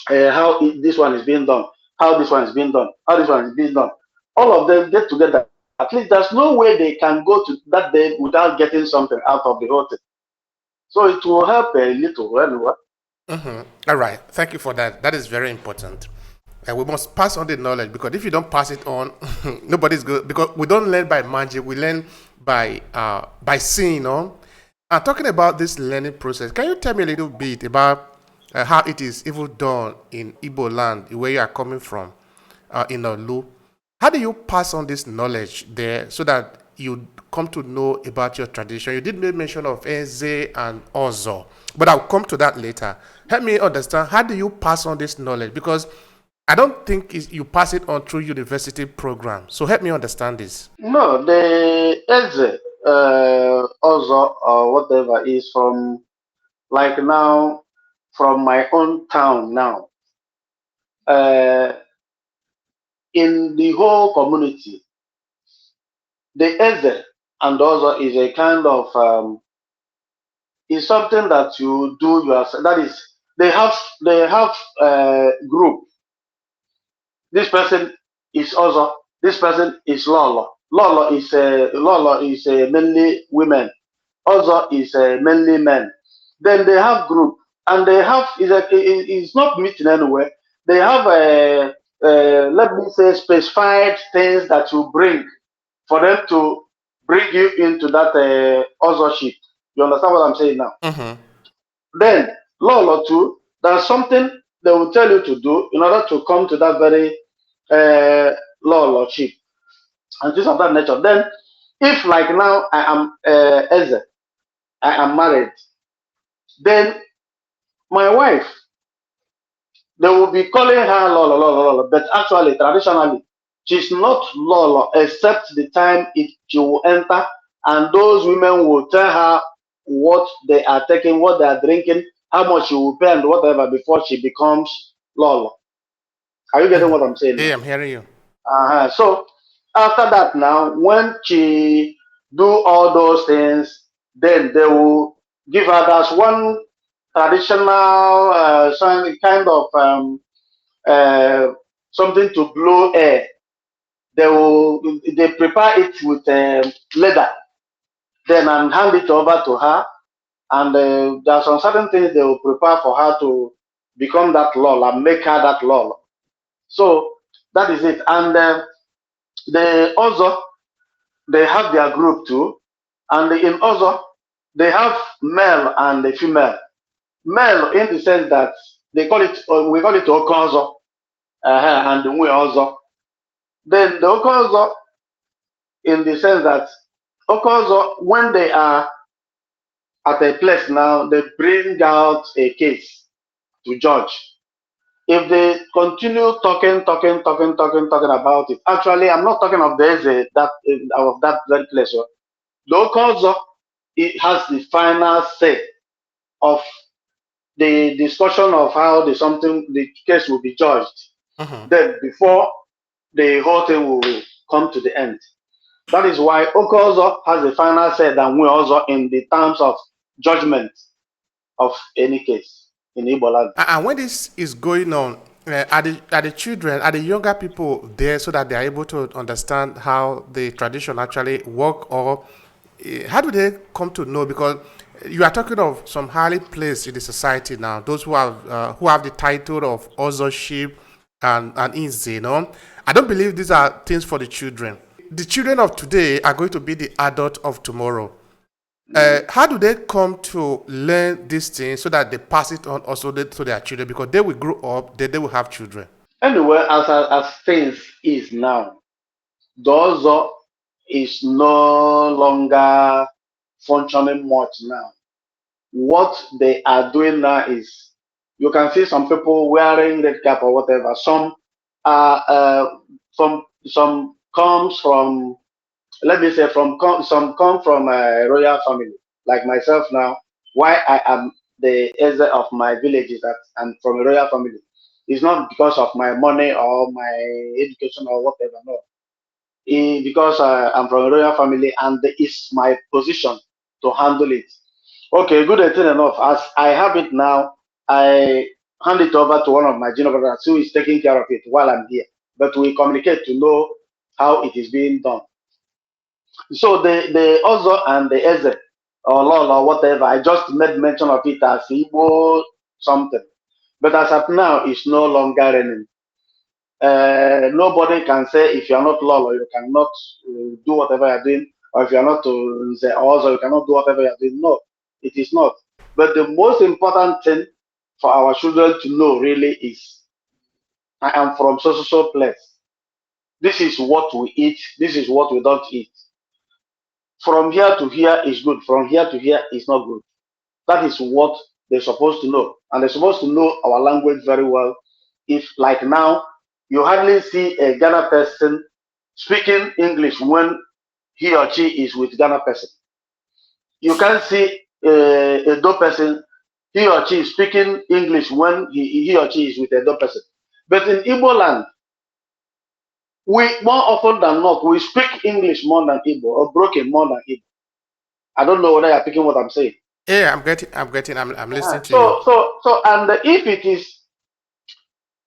how this one is being done, how this one is being done, how this one is being done. All of them get together. At least there's no way they can go to that day without getting something out of the whole thing. So it will help a little anyway. All right. Thank you for that. That is very important. And we must pass on the knowledge, because if you don't pass it on, nobody's good. Because we don't learn by magic. We learn by seeing. Talking about this learning process, can you tell me a little bit about how it is even done in Igbo land, where you are coming from, in Olu? How do you pass on this knowledge there so that you come to know about your tradition? You did make mention of Eze and Ozo, but I'll come to that later. Help me understand, how do you pass on this knowledge? Because I don't think you pass it on through university program. So help me understand this. No, the Eze, Ozo, or whatever is from, like now, from my own town now. In the whole community, the Eze and Ozo is a kind of is something that you do yourself. That is, they have group. This person is Ozo. This person is Lolo. Lolo is mainly women. Ozo is mainly men. Then they have group, and they have it's not meeting anywhere. They have let me say specified things that you bring for them to bring you into that authorship. You understand what I'm saying now? Mm-hmm. Then, Lolo too, there's something they will tell you to do in order to come to that very Lordship and things of that nature. Then, if like now I am Eze, I am married, then my wife, they will be calling her Lolo, Lolo, Lolo, but actually, traditionally, she's not Lolo except the time she will enter, and those women will tell her what they are taking, what they are drinking, how much she will pay, and whatever before she becomes Lolo. Are you getting what I'm saying now? Yeah, I'm hearing you. So after that, now when she do all those things, then they will give her that one traditional some kind of uh, something to blow air. They prepare it with leather, then and hand it over to her. And there are some certain things they will prepare for her to become that lol and make her that lol. So that is it. And they also they have their group too, and in also they have male and the female. Male in the sense that they call it we call it okozo, and we also then the okozo in the sense that okozo when they are at a place now they bring out a case to judge. If they continue talking about it, actually, I'm not talking of that very place. The Okozo, it has the final say of the discussion of how the case will be judged. Mm-hmm. Then before the whole thing will come to the end. That is why Okozo has the final say than we also in the terms of judgment of any case in Igbo land. And when this is going on, are the children, are the younger people there so that they are able to understand how the tradition actually work, or how do they come to know? Because you are talking of some highly placed in the society now, those who have the title of authorship, and easy, I don't believe these are things for the children. The children of today are going to be the adult of tomorrow. How do they come to learn these things so that they pass it on also to their children? Because they will grow up, they will have children. Anyway, as things is now, the Ozo is no longer functioning much now. What they are doing now is you can see some people wearing red cap or whatever. Some are some comes from, let me say, some come from a royal family like myself now. Why I am the elder of my village is that I'm from a royal family. It's not because of my money or my education or whatever. No, because I'm from a royal family and it's my position to handle it. Okay, good and enough. As I have it now, I hand it over to one of my junior brothers who is taking care of it while I'm here. But we communicate to know how it is being done. So the Ozo and the Eze or Lol or whatever, I just made mention of it as Igbo something. But as of now, it's no longer running. Nobody can say if you're not Lolo, you cannot do whatever you're doing, or if you're not to say also you cannot do whatever you're doing. No, it is not. But the most important thing for our children to know really is I am from so place. This is what we eat, this is what we don't eat. From here to here is good, from here to here is not good. That is what they're supposed to know. And they're supposed to know our language very well. If, like now, you hardly see a Ghana person speaking English when he or she is with Ghana person. You can't see a Do person, he or she is speaking English when he or she is with a Do person. But in Igbo land, we more often than not, we speak English more than Igbo or broken more than Igbo. I don't know whether you're picking what I'm saying. Yeah, I'm listening to you. And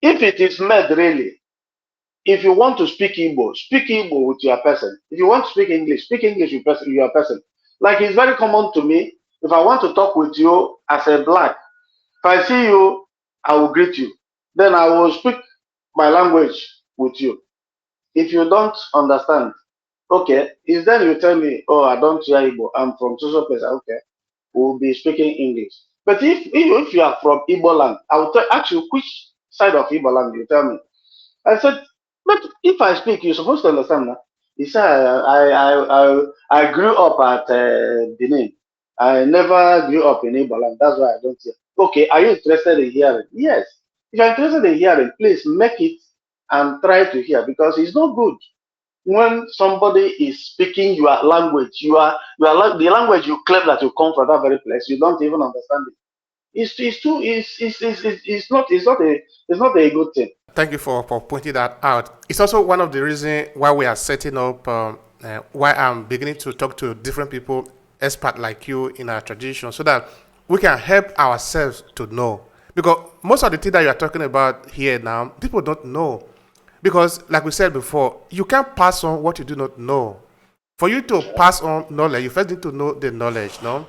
if it is made really, if you want to speak Igbo with your person. If you want to speak English with your person. Like it's very common to me. If I want to talk with you as a black, if I see you, I will greet you. Then I will speak my language with you. If you don't understand, okay, is then you tell me, oh, I don't hear Igbo. I'm from social place. Okay, we'll be speaking English. But if you are from Igbo land, I will ask you which side of Igbo land you tell me. I said, but if I speak, you're supposed to understand that. He said, I grew up at Benin. I never grew up in Igbo land. That's why I don't hear. Okay, are you interested in hearing? Yes. If you're interested in hearing, please make it and try to hear because it's not good when somebody is speaking your language. The language you claim that you come from that very place. You don't even understand it. It's not a good thing. Thank you for pointing that out. It's also one of the reasons why we are setting up, why I'm beginning to talk to different people, expert like you in our tradition, so that we can help ourselves to know. Because most of the things that you are talking about here now, people don't know. Because, like we said before, you can't pass on what you do not know. For you to pass on knowledge, you first need to know the knowledge, no?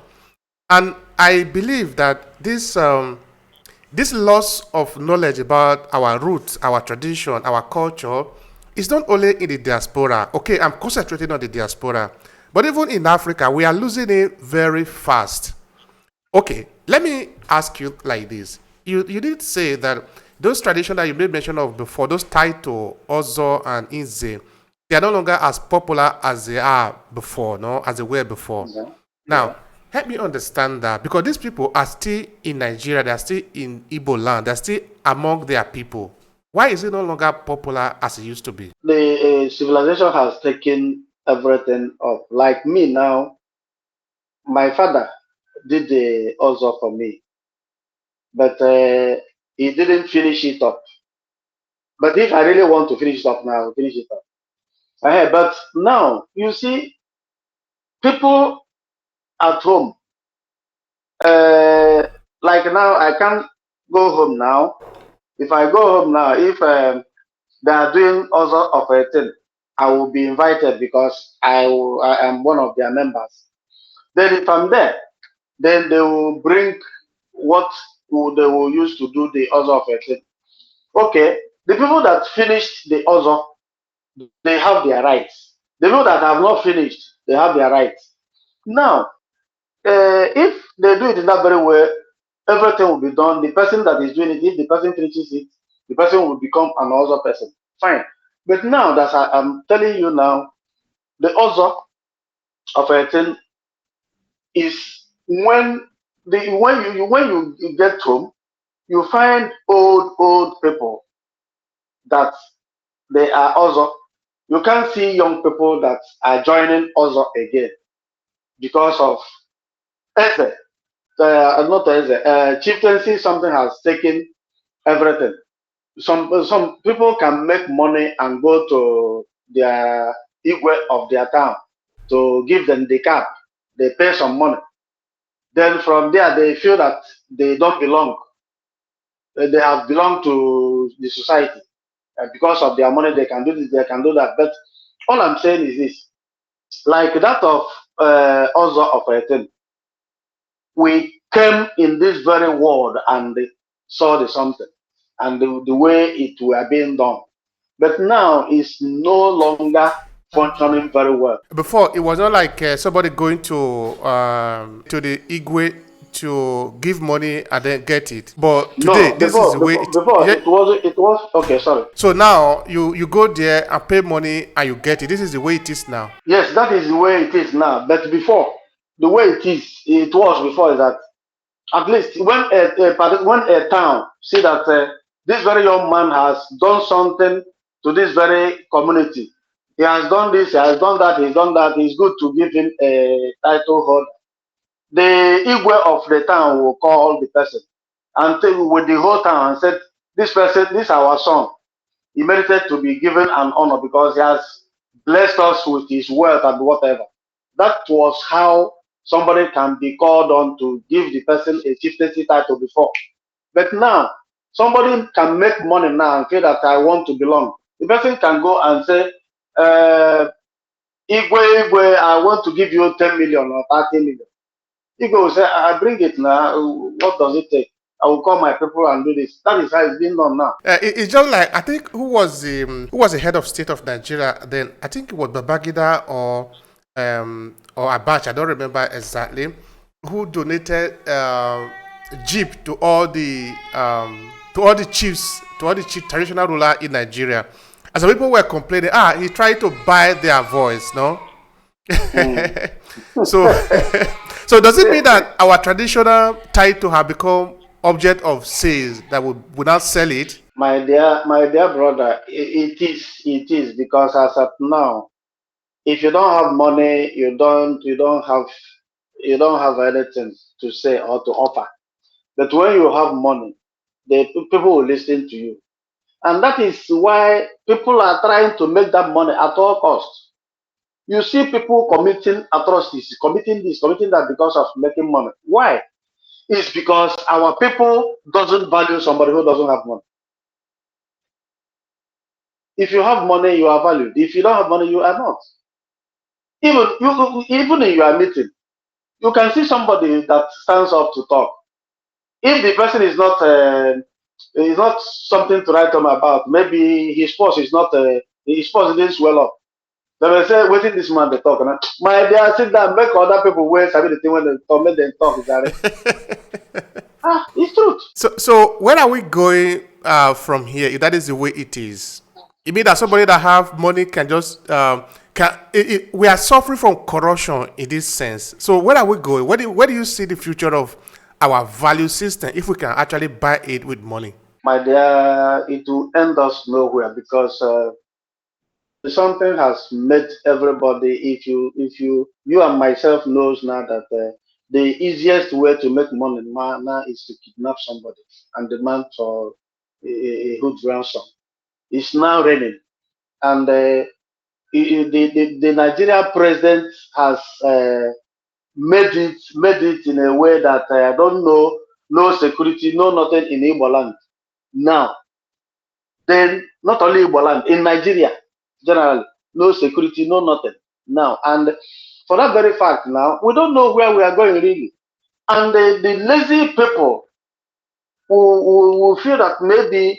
And I believe that this loss of knowledge about our roots, our tradition, our culture is not only in the diaspora. Okay, I'm concentrating on the diaspora, but even in Africa, we are losing it very fast. Okay, let me ask you like this. You did say that those traditions that you made mention of before, those tied to Ozo and Inze, they are no longer as popular as they are before, no, as they were before. Yeah. Now, help me understand that because these people are still in Nigeria, they are still in Igbo land, they are still among their people. Why is it no longer popular as it used to be? The civilization has taken everything up. Like me now, my father did the also for me, but he didn't finish it up. But if I really want to finish it up now, I'll finish it up. But now you see people at home. Uh, like now, I can't go home now. If I go home now, if they are doing also of a thing, I will be invited because I am one of their members. Then if I'm there, then they will bring what they will use to do the other of a thing. Okay, The people that finished the Ozo, they have their rights. The people that have not finished, they have their rights. Now, if they do it in that very way, everything will be done. The person that is doing it, if the person finishes it, the person will become an Ozo person. Fine. But now that I'm telling you now, the Ozo of a thing is when you get home, you find old people that they are Ozo. You can't see young people that are joining Ozo again because of Eze. Not Eze. Chieftaincy, something has taken everything. Some people can make money and go to their Igwe of their town to give them the cap. They pay some money. Then from there they feel that they don't belong. They have belonged to the society. Because of their money, they can do this, they can do that. But all I'm saying is this: like that of Ozo of Eten, we came in this very world and saw the something and the way it were being done. But now it's no longer functioning very well. Before, it was not like somebody going to the Igwe to give money and then get it. But today, No, this is the way before yeah. it was okay. Sorry. So now you go there and pay money and you get it. This is the way it is now. Yes, that is the way it is now. But before, the way it was before is that at least when a town see that this very young man has done something to this very community, he has done this, he has done that, he's done that, it's good to give him a title holder. The Igwe of the town will call the person and with the whole town and said, this person, this is our son. He merited to be given an honor because he has blessed us with his wealth and whatever. That was how somebody can be called on to give the person a chieftaincy title before. But now, somebody can make money now and feel that I want to belong. The person can go and say, Igwe, I want to give you 10 million or 30 million. Igwe will say, I bring it now. What does it take? I will call my people and do this. That is how it's being done now. It's just like, I think, who was the head of state of Nigeria then? I think it was Babangida or Abacha. I don't remember exactly. Who donated jeep to all the chiefs, to all the chief traditional ruler in Nigeria. And some people were complaining, he tried to buy their voice, no? So, so does it mean that our traditional title have become object of sales that would not sell it? My dear brother, it is because as of now, if you don't have money, you don't have anything to say or to offer. But when you have money, the people will listen to you, and that is why people are trying to make that money at all costs. You see people committing atrocities, committing this, committing that because of making money. Why? It's because our people doesn't value somebody who doesn't have money. If you have money, you are valued. If you don't have money, you are not. Even in your meeting, you can see somebody that stands up to talk. If the person is not something to write home about, maybe his spouse is not his spouse didn't swell up. They will say, waiting this man they talk. And my dear, sit down, make other people wait. I mean the thing when they talk, make them talk. It's truth. So where are we going from here? If that is the way it is, it means that somebody that have money can just we are suffering from corruption in this sense. So where are we going? Where do you see the future of our value system if we can actually buy it with money? My dear, it will end us nowhere because something has made everybody. If you and myself knows now that the easiest way to make money now is to kidnap somebody and demand for a huge ransom. It's now raining, and the Nigerian president has made it in a way that I don't know, no security, no nothing in Igbo land now. Then not only Igbo land, in Nigeria generally, no security, no nothing now. And for that very fact, now we don't know where we are going really. And the lazy people who feel that maybe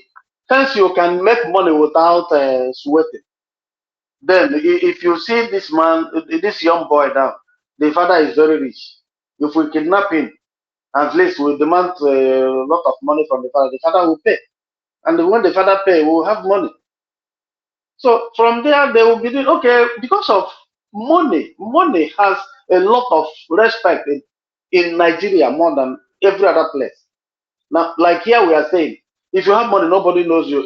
Since you can make money without sweating, then if you see this man, this young boy now, the father is very rich. If we kidnap him, at least we demand a lot of money from the father will pay. And when the father pay, we will have money. So from there, they will be doing, okay, because of money. Money has a lot of respect in Nigeria more than every other place. Now, like here we are saying, if you have money, nobody knows you.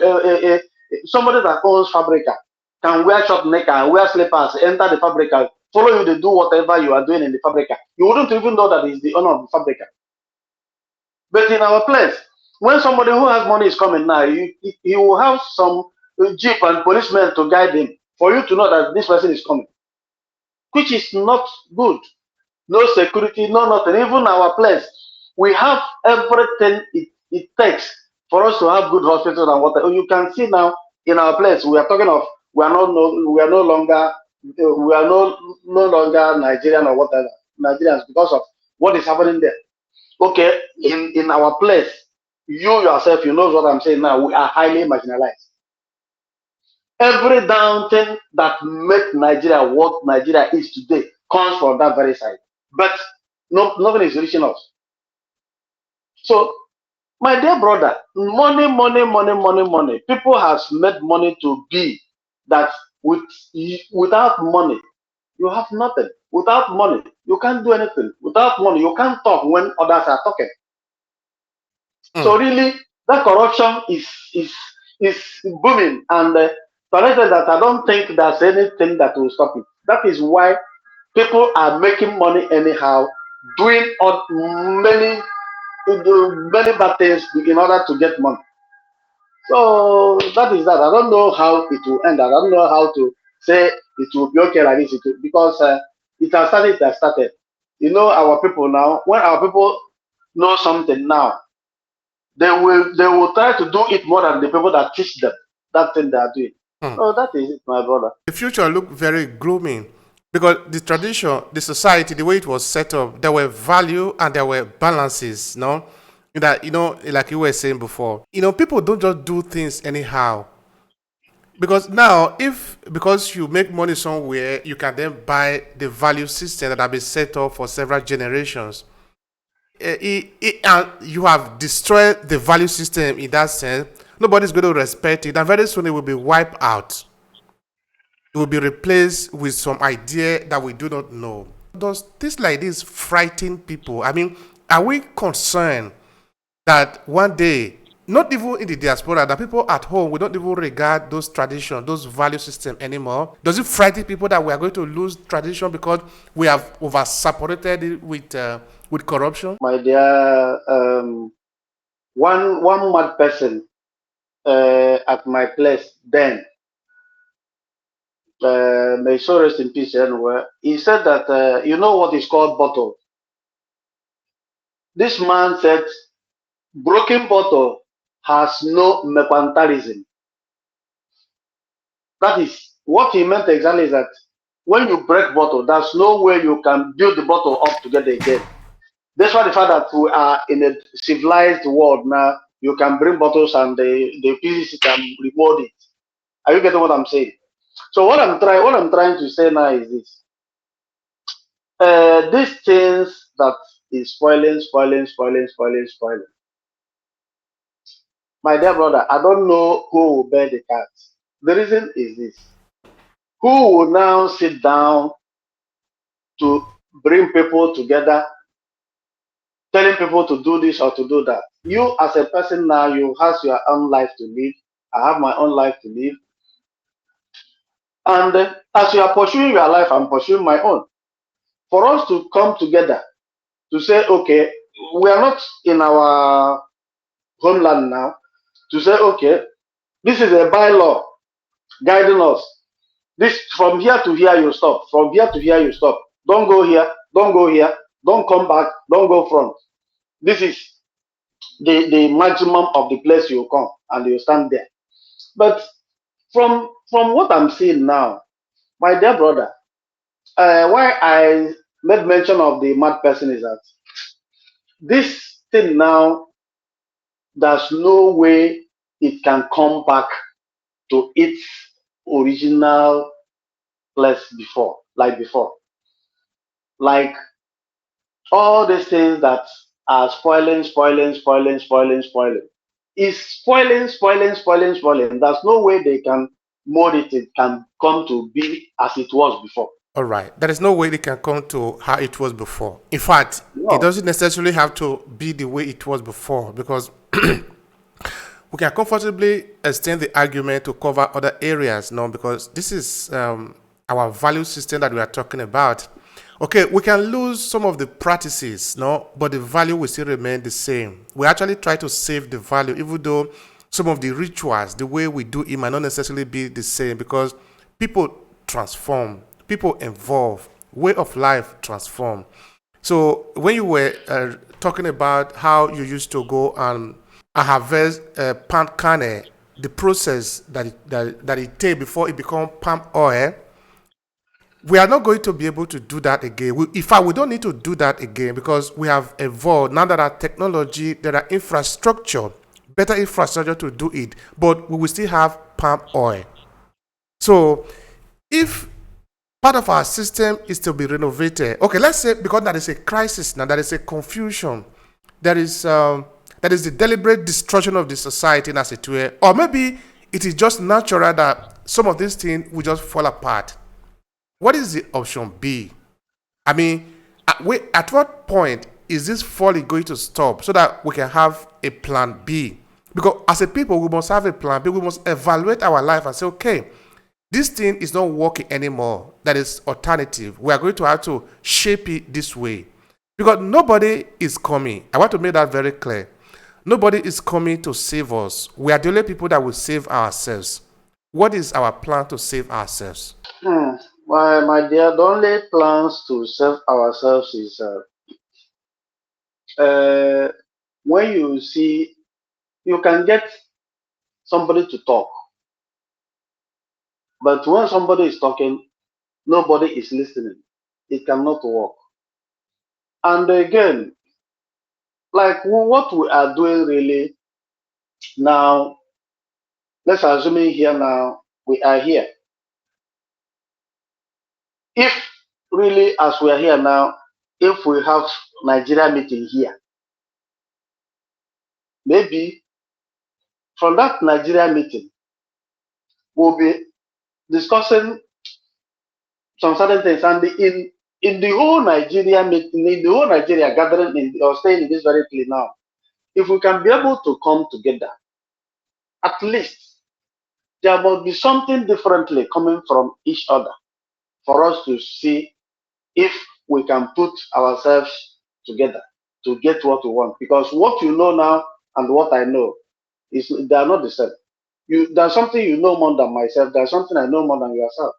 Somebody that owns Fabrica can wear short neck and wear slippers, enter the Fabrica, follow you, they do whatever you are doing in the Fabrica. You wouldn't even know that he's the owner of the Fabrica. But in our place, when somebody who has money is coming now, you will have some jeep and policemen to guide him for you to know that this person is coming, which is not good. No security, no nothing. Even our place, we have everything it takes for us to have good hospitals and whatever. You can see now in our place, we are talking of we are no longer no longer Nigerian or whatever Nigerians because of what is happening there. Okay, in our place, you yourself, you know what I'm saying now. We are highly marginalized. Every down thing that made Nigeria what Nigeria is today comes from that very side. But no, nothing is reaching us. So, my dear brother, money, money, money, money, money. People has made money to be that without money, you have nothing. Without money, you can't do anything. Without money, you can't talk when others are talking. So really, that corruption is booming, and that I don't think there's anything that will stop it. That is why people are making money anyhow, doing many many bad things in order to get money. So that is that. I don't know how it will end. I don't know how to say it will be okay like this. Because it has started. It has started. You know, our people now. When our people know something now, they will try to do it more than the people that teach them that thing they are doing. So that is it, my brother. The future looked very gloomy because the tradition, the society, the way it was set up, there were value and there were balances, no? That, like you were saying before, people don't just do things anyhow. Because now, because you make money somewhere, you can then buy the value system that have been set up for several generations. And you have destroyed the value system in that sense. Nobody's going to respect it, and very soon it will be wiped out. It will be replaced with some idea that we do not know. Does things like this frighten people? I mean, are we concerned that one day, not even in the diaspora, that people at home will not even regard those traditions, those value system anymore? Does it frighten people that we are going to lose tradition because we have over-separated it with corruption? My dear, one mad person at my place then, may so rest in peace anyway. He said that you know what is called bottle. This man said broken bottle has no mercantilism. That is what he meant exactly, is that when you break bottle, there's no way you can build the bottle up together again. That's why the fact that we are in a civilized world now, you can bring bottles and the pieces can remold it. Are you getting what I'm saying? So what I'm trying to say now is this: these things that is spoiling. My dear brother, I don't know who will bear the cat. The reason is this: who will now sit down to bring people together, telling people to do this or to do that? You as a person now, you have your own life to live. I have my own life to live. And as you are pursuing your life, I'm pursuing my own. For us to come together to say, okay, we are not in our homeland now, to say, okay, this is a bylaw guiding us. This from here to here you stop. From here to here you stop. Don't go here. Don't go here. Don't come back. Don't go front. This is the maximum of the place you come and you stand there. But from what I'm seeing now, my dear brother, why I made mention of the mad person is that this thing now, there's no way it can come back to its original place before, like before. Like all these things that are spoiling. Is spoiling. There's no way they can mold it. It can come to be as it was before. All right. There is no way they can come to how it was before. In fact, it No. doesn't necessarily have to be the way it was before because we can comfortably extend the argument to cover other areas now because this is our value system that we are talking about. Okay, we can lose some of the practices, no, but the value will still remain the same. We actually try to save the value, even though some of the rituals, the way we do it might not necessarily be the same because people transform, people evolve, way of life transform. So when you were talking about how you used to go and harvest palm kernel, the process that it takes before it becomes palm oil, we are not going to be able to do that again. In fact, we don't need to do that again because we have evolved. Now there are technology, there are infrastructure, better infrastructure to do it, but we will still have palm oil. So if part of our system is to be renovated, okay, let's say because there is a crisis now, there is a confusion, there is the deliberate destruction of the society as it were, or maybe it is just natural that some of these things will just fall apart. What is the option B? I mean, at what point is this folly going to stop so that we can have a plan B? Because as a people, we must have a plan B. We must evaluate our life and say, okay, this thing is not working anymore. That is alternative. We are going to have to shape it this way. Because nobody is coming. I want to make that very clear. Nobody is coming to save us. We are the only people that will save ourselves. What is our plan to save ourselves? My dear, the only plans to save ourselves is when you see you can get somebody to talk, but when somebody is talking, nobody is listening. It cannot work. And again, like what we are doing really now, let's assume here now, we are here. If really as we are here now, if we have Nigeria meeting here, maybe from that Nigeria meeting, we'll be discussing some certain things, and in the whole Nigeria meeting, in the whole Nigeria gathering or staying in this very place now, if we can be able to come together, at least there must be something differently coming from each other for us to see if we can put ourselves together to get what we want. Because what you know now and what I know is they are not the same. There's something you know more than myself. There's something I know more than yourself.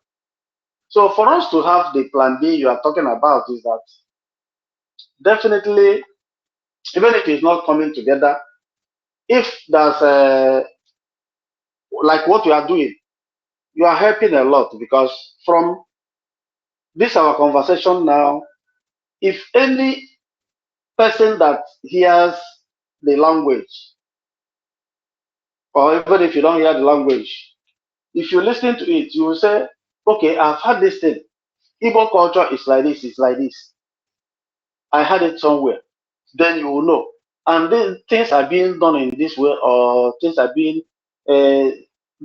So for us to have the plan B you are talking about is that definitely, even if it's not coming together, if there's like what you are doing, you are helping a lot because from this our conversation now, if any person that hears the language, or even if you don't hear the language, if you listen to it, you will say, okay, I've heard this thing. Igbo culture is like this, it's like this. I heard it somewhere. Then you will know. And then things are being done in this way, or things are being uh,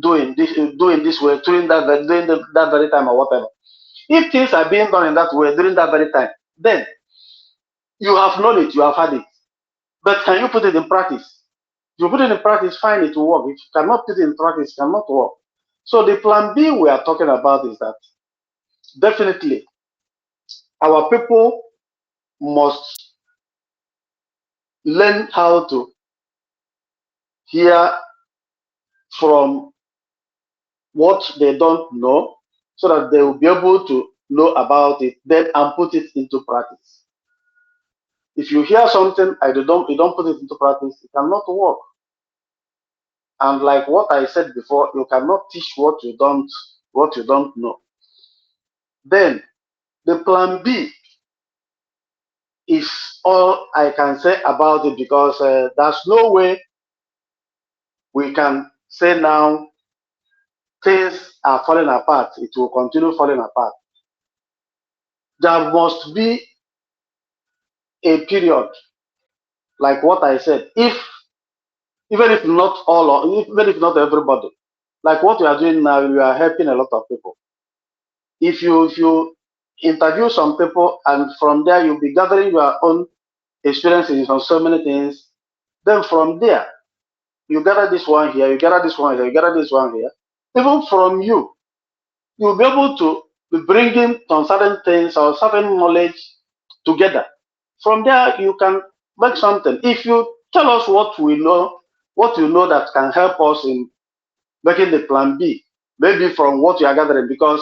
doing this way, that very time, or whatever. If things are being done in that way during that very time, then you have known it, you have had it. But can you put it in practice? If you put it in practice, fine, it will work. If you cannot put it in practice, it cannot work. So the plan B we are talking about is that definitely our people must learn how to hear from what they don't know so that they will be able to know about it then and put it into practice. If you hear something and you don't put it into practice, it cannot work. And like what I said before, you cannot teach what you don't know. Then the plan B is all I can say about it because there's no way we can say now things are falling apart, it will continue falling apart. There must be a period, like what I said, if even if not all or even if not everybody, like what we are doing now, we are helping a lot of people. If you interview some people and from there you'll be gathering your own experiences on so many things, then from there you gather this one here, you gather this one here, you gather this one here. Even from you, you'll be able to be bringing some certain things or certain knowledge together. From there, you can make something. If you tell us what we know, what you know that can help us in making the plan B, maybe from what you are gathering, because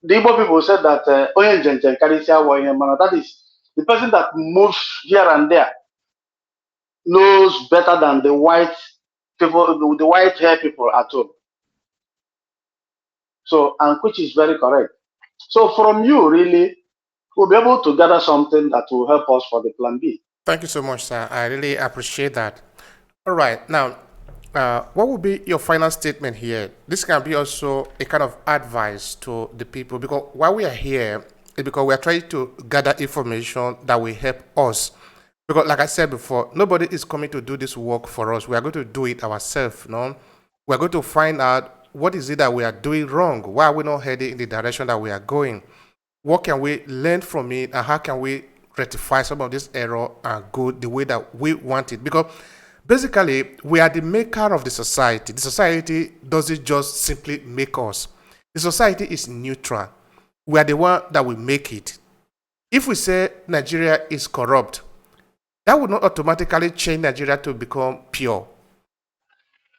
the Igbo people said that "Onye njenje karịsịa awọ ihe mara," that is, the person that moves here and there knows better than the white people, the white hair people at home. So, and which is very correct. So, from you, really, we'll be able to gather something that will help us for the plan B. Thank you so much, sir. I really appreciate that. All right. Now, what would be your final statement here? This can be also a kind of advice to the people, because why we are here is because we are trying to gather information that will help us. Because, like I said before, nobody is coming to do this work for us. We are going to do it ourselves. No, we are going to find out what is it that we are doing wrong. Why are we not heading in the direction that we are going? What can we learn from it, and how can we rectify some of this error and go the way that we want it? Because basically, we are the maker of the society. The society doesn't just simply make us. The society is neutral. We are the one that will make it. If we say Nigeria is corrupt, that would not automatically change Nigeria to become pure.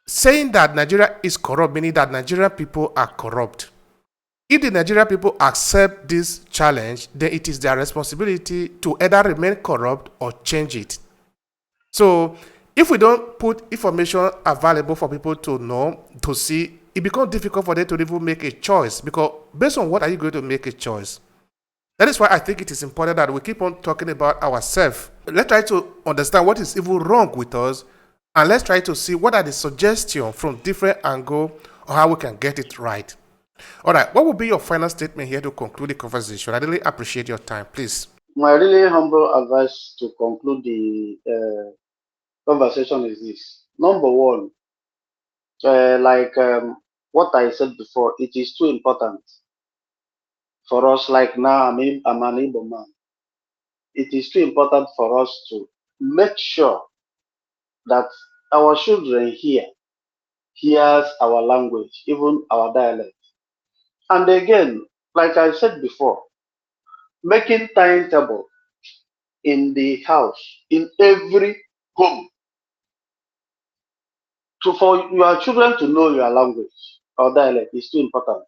Saying that Nigeria is corrupt, meaning that Nigerian people are corrupt. If the Nigerian people accept this challenge, then it is their responsibility to either remain corrupt or change it. So, if we don't put information available for people to know, to see, it becomes difficult for them to even make a choice. Because based on what are you going to make a choice? That is why I think it is important that we keep on talking about ourselves. Let's try to understand what is even wrong with us, and let's try to see what are the suggestions from different angles on how we can get it right. All right, what would be your final statement here to conclude the conversation? I really appreciate your time, please. My really humble advice to conclude the conversation is this. Number one, like what I said before, it is too important for us. Like now, I'm an Igbo man. It is too important for us to make sure that our children here hears our language, even our dialect. And again, like I said before, making timetable in the house, in every home, for your children to know your language or dialect is too important.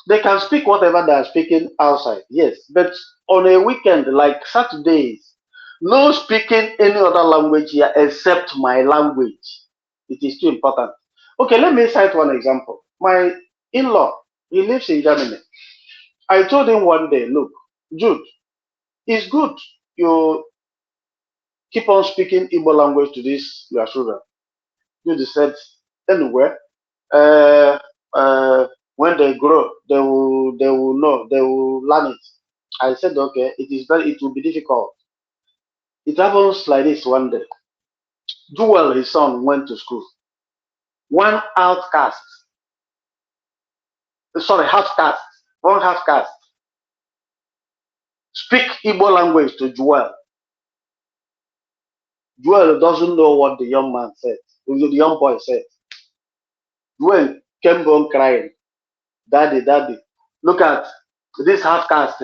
They can speak whatever they are speaking outside, yes, but on a weekend like Saturdays, no speaking any other language here except my language. It is too important. Okay, let me cite one example. My in-law, he lives in Germany. I told him one day, look, Jude, it's good you keep on speaking Igbo language to this your children. Jude said, anyway, uh, uh, when they grow, they will know, they will learn it. I said, okay, it will be difficult. It happens like this one day. Joel, his son, went to school. One outcast, sorry, half caste, one half caste, speak Igbo language to Joel. Joel doesn't know what the young man said, the young boy said. Joel came home crying, Daddy, Daddy, look at this half caste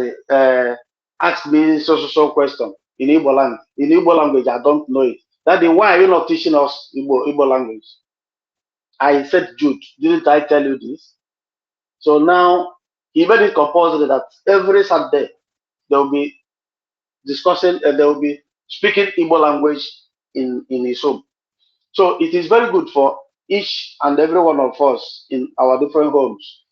asked me so question in Igbo language. In Igbo language, I don't know it. Daddy, why are you not teaching us Igbo language? I said, Jude, didn't I tell you this? So now he made it compulsory that every Saturday they will be discussing, they will be speaking Igbo language in his home. So it is very good for each and every one of us in our different homes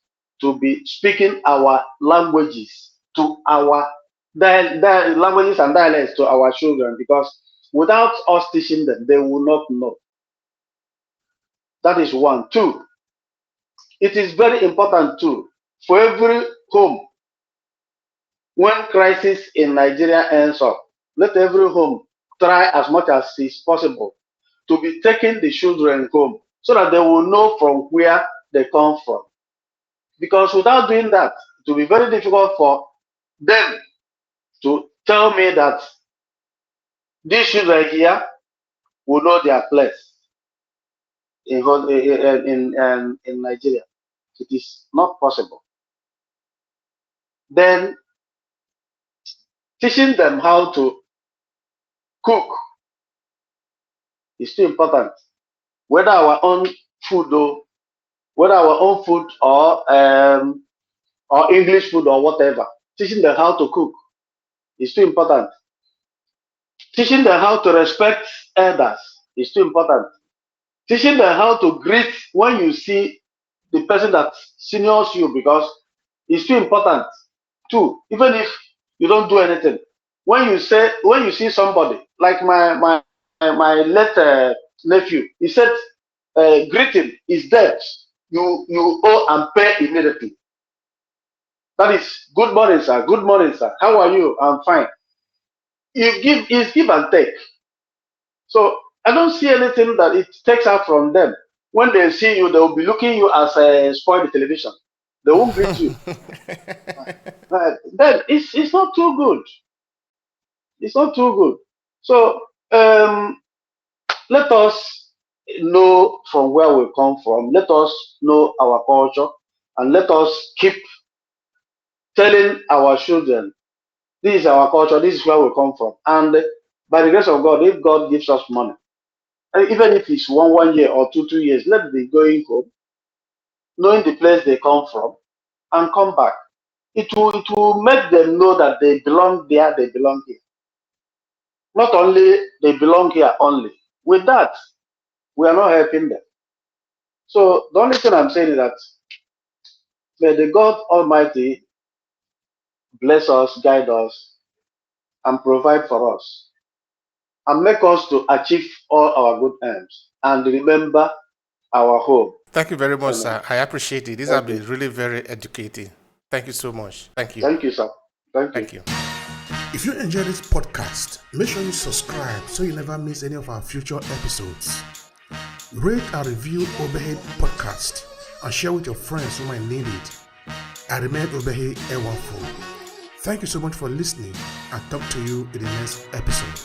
to be speaking our languages to our languages and dialects to our children, because without us teaching them, they will not know. That is one. Two, it is very important too for every home, when crisis in Nigeria ends up, let every home try as much as is possible to be taking the children home so that they will know from where they come from. Because without doing that, it will be very difficult for them to tell me that these children here will know their place in Nigeria. It is not possible. Then teaching them how to cook is too important. Whether our own food or or English food or whatever, teaching them how to cook is too important. Teaching them how to respect elders is too important. Teaching them how to greet when you see the person that seniors you, because it's too important too. Even if you don't do anything, when you see somebody like my late nephew, he said, greeting is debt. You owe and pay immediately. That is, good morning, sir. Good morning, sir. How are you? I'm fine. It's give and take. So I don't see anything that it takes out from them. When they see you, they will be looking you as a spoiled television. They won't greet you. Then it's not too good. It's not too good. So let us know from where we come from. Let us know our culture, and let us keep telling our children, this is our culture, this is where we come from. And by the grace of God, if God gives us money, and even if it's one year or 2 years, let them be going home, knowing the place they come from, and come back. It will make them know that they belong there, they belong here. Not only they belong here only. With that, we are not helping them. So the only thing I'm saying is that may the God Almighty bless us, guide us, and provide for us, and make us to achieve all our good aims, and remember our home. Thank you very much, Amen. sir. I appreciate it. These have been really very educating. Thank you so much. Thank you. Thank you, sir. Thank you. If you enjoy this podcast, make sure you subscribe so you never miss any of our future episodes. Rate and review Obehi Podcast and share with your friends who might need it. I remain Obehi Onwuachumba. Thank you so much for listening, and talk to you in the next episode.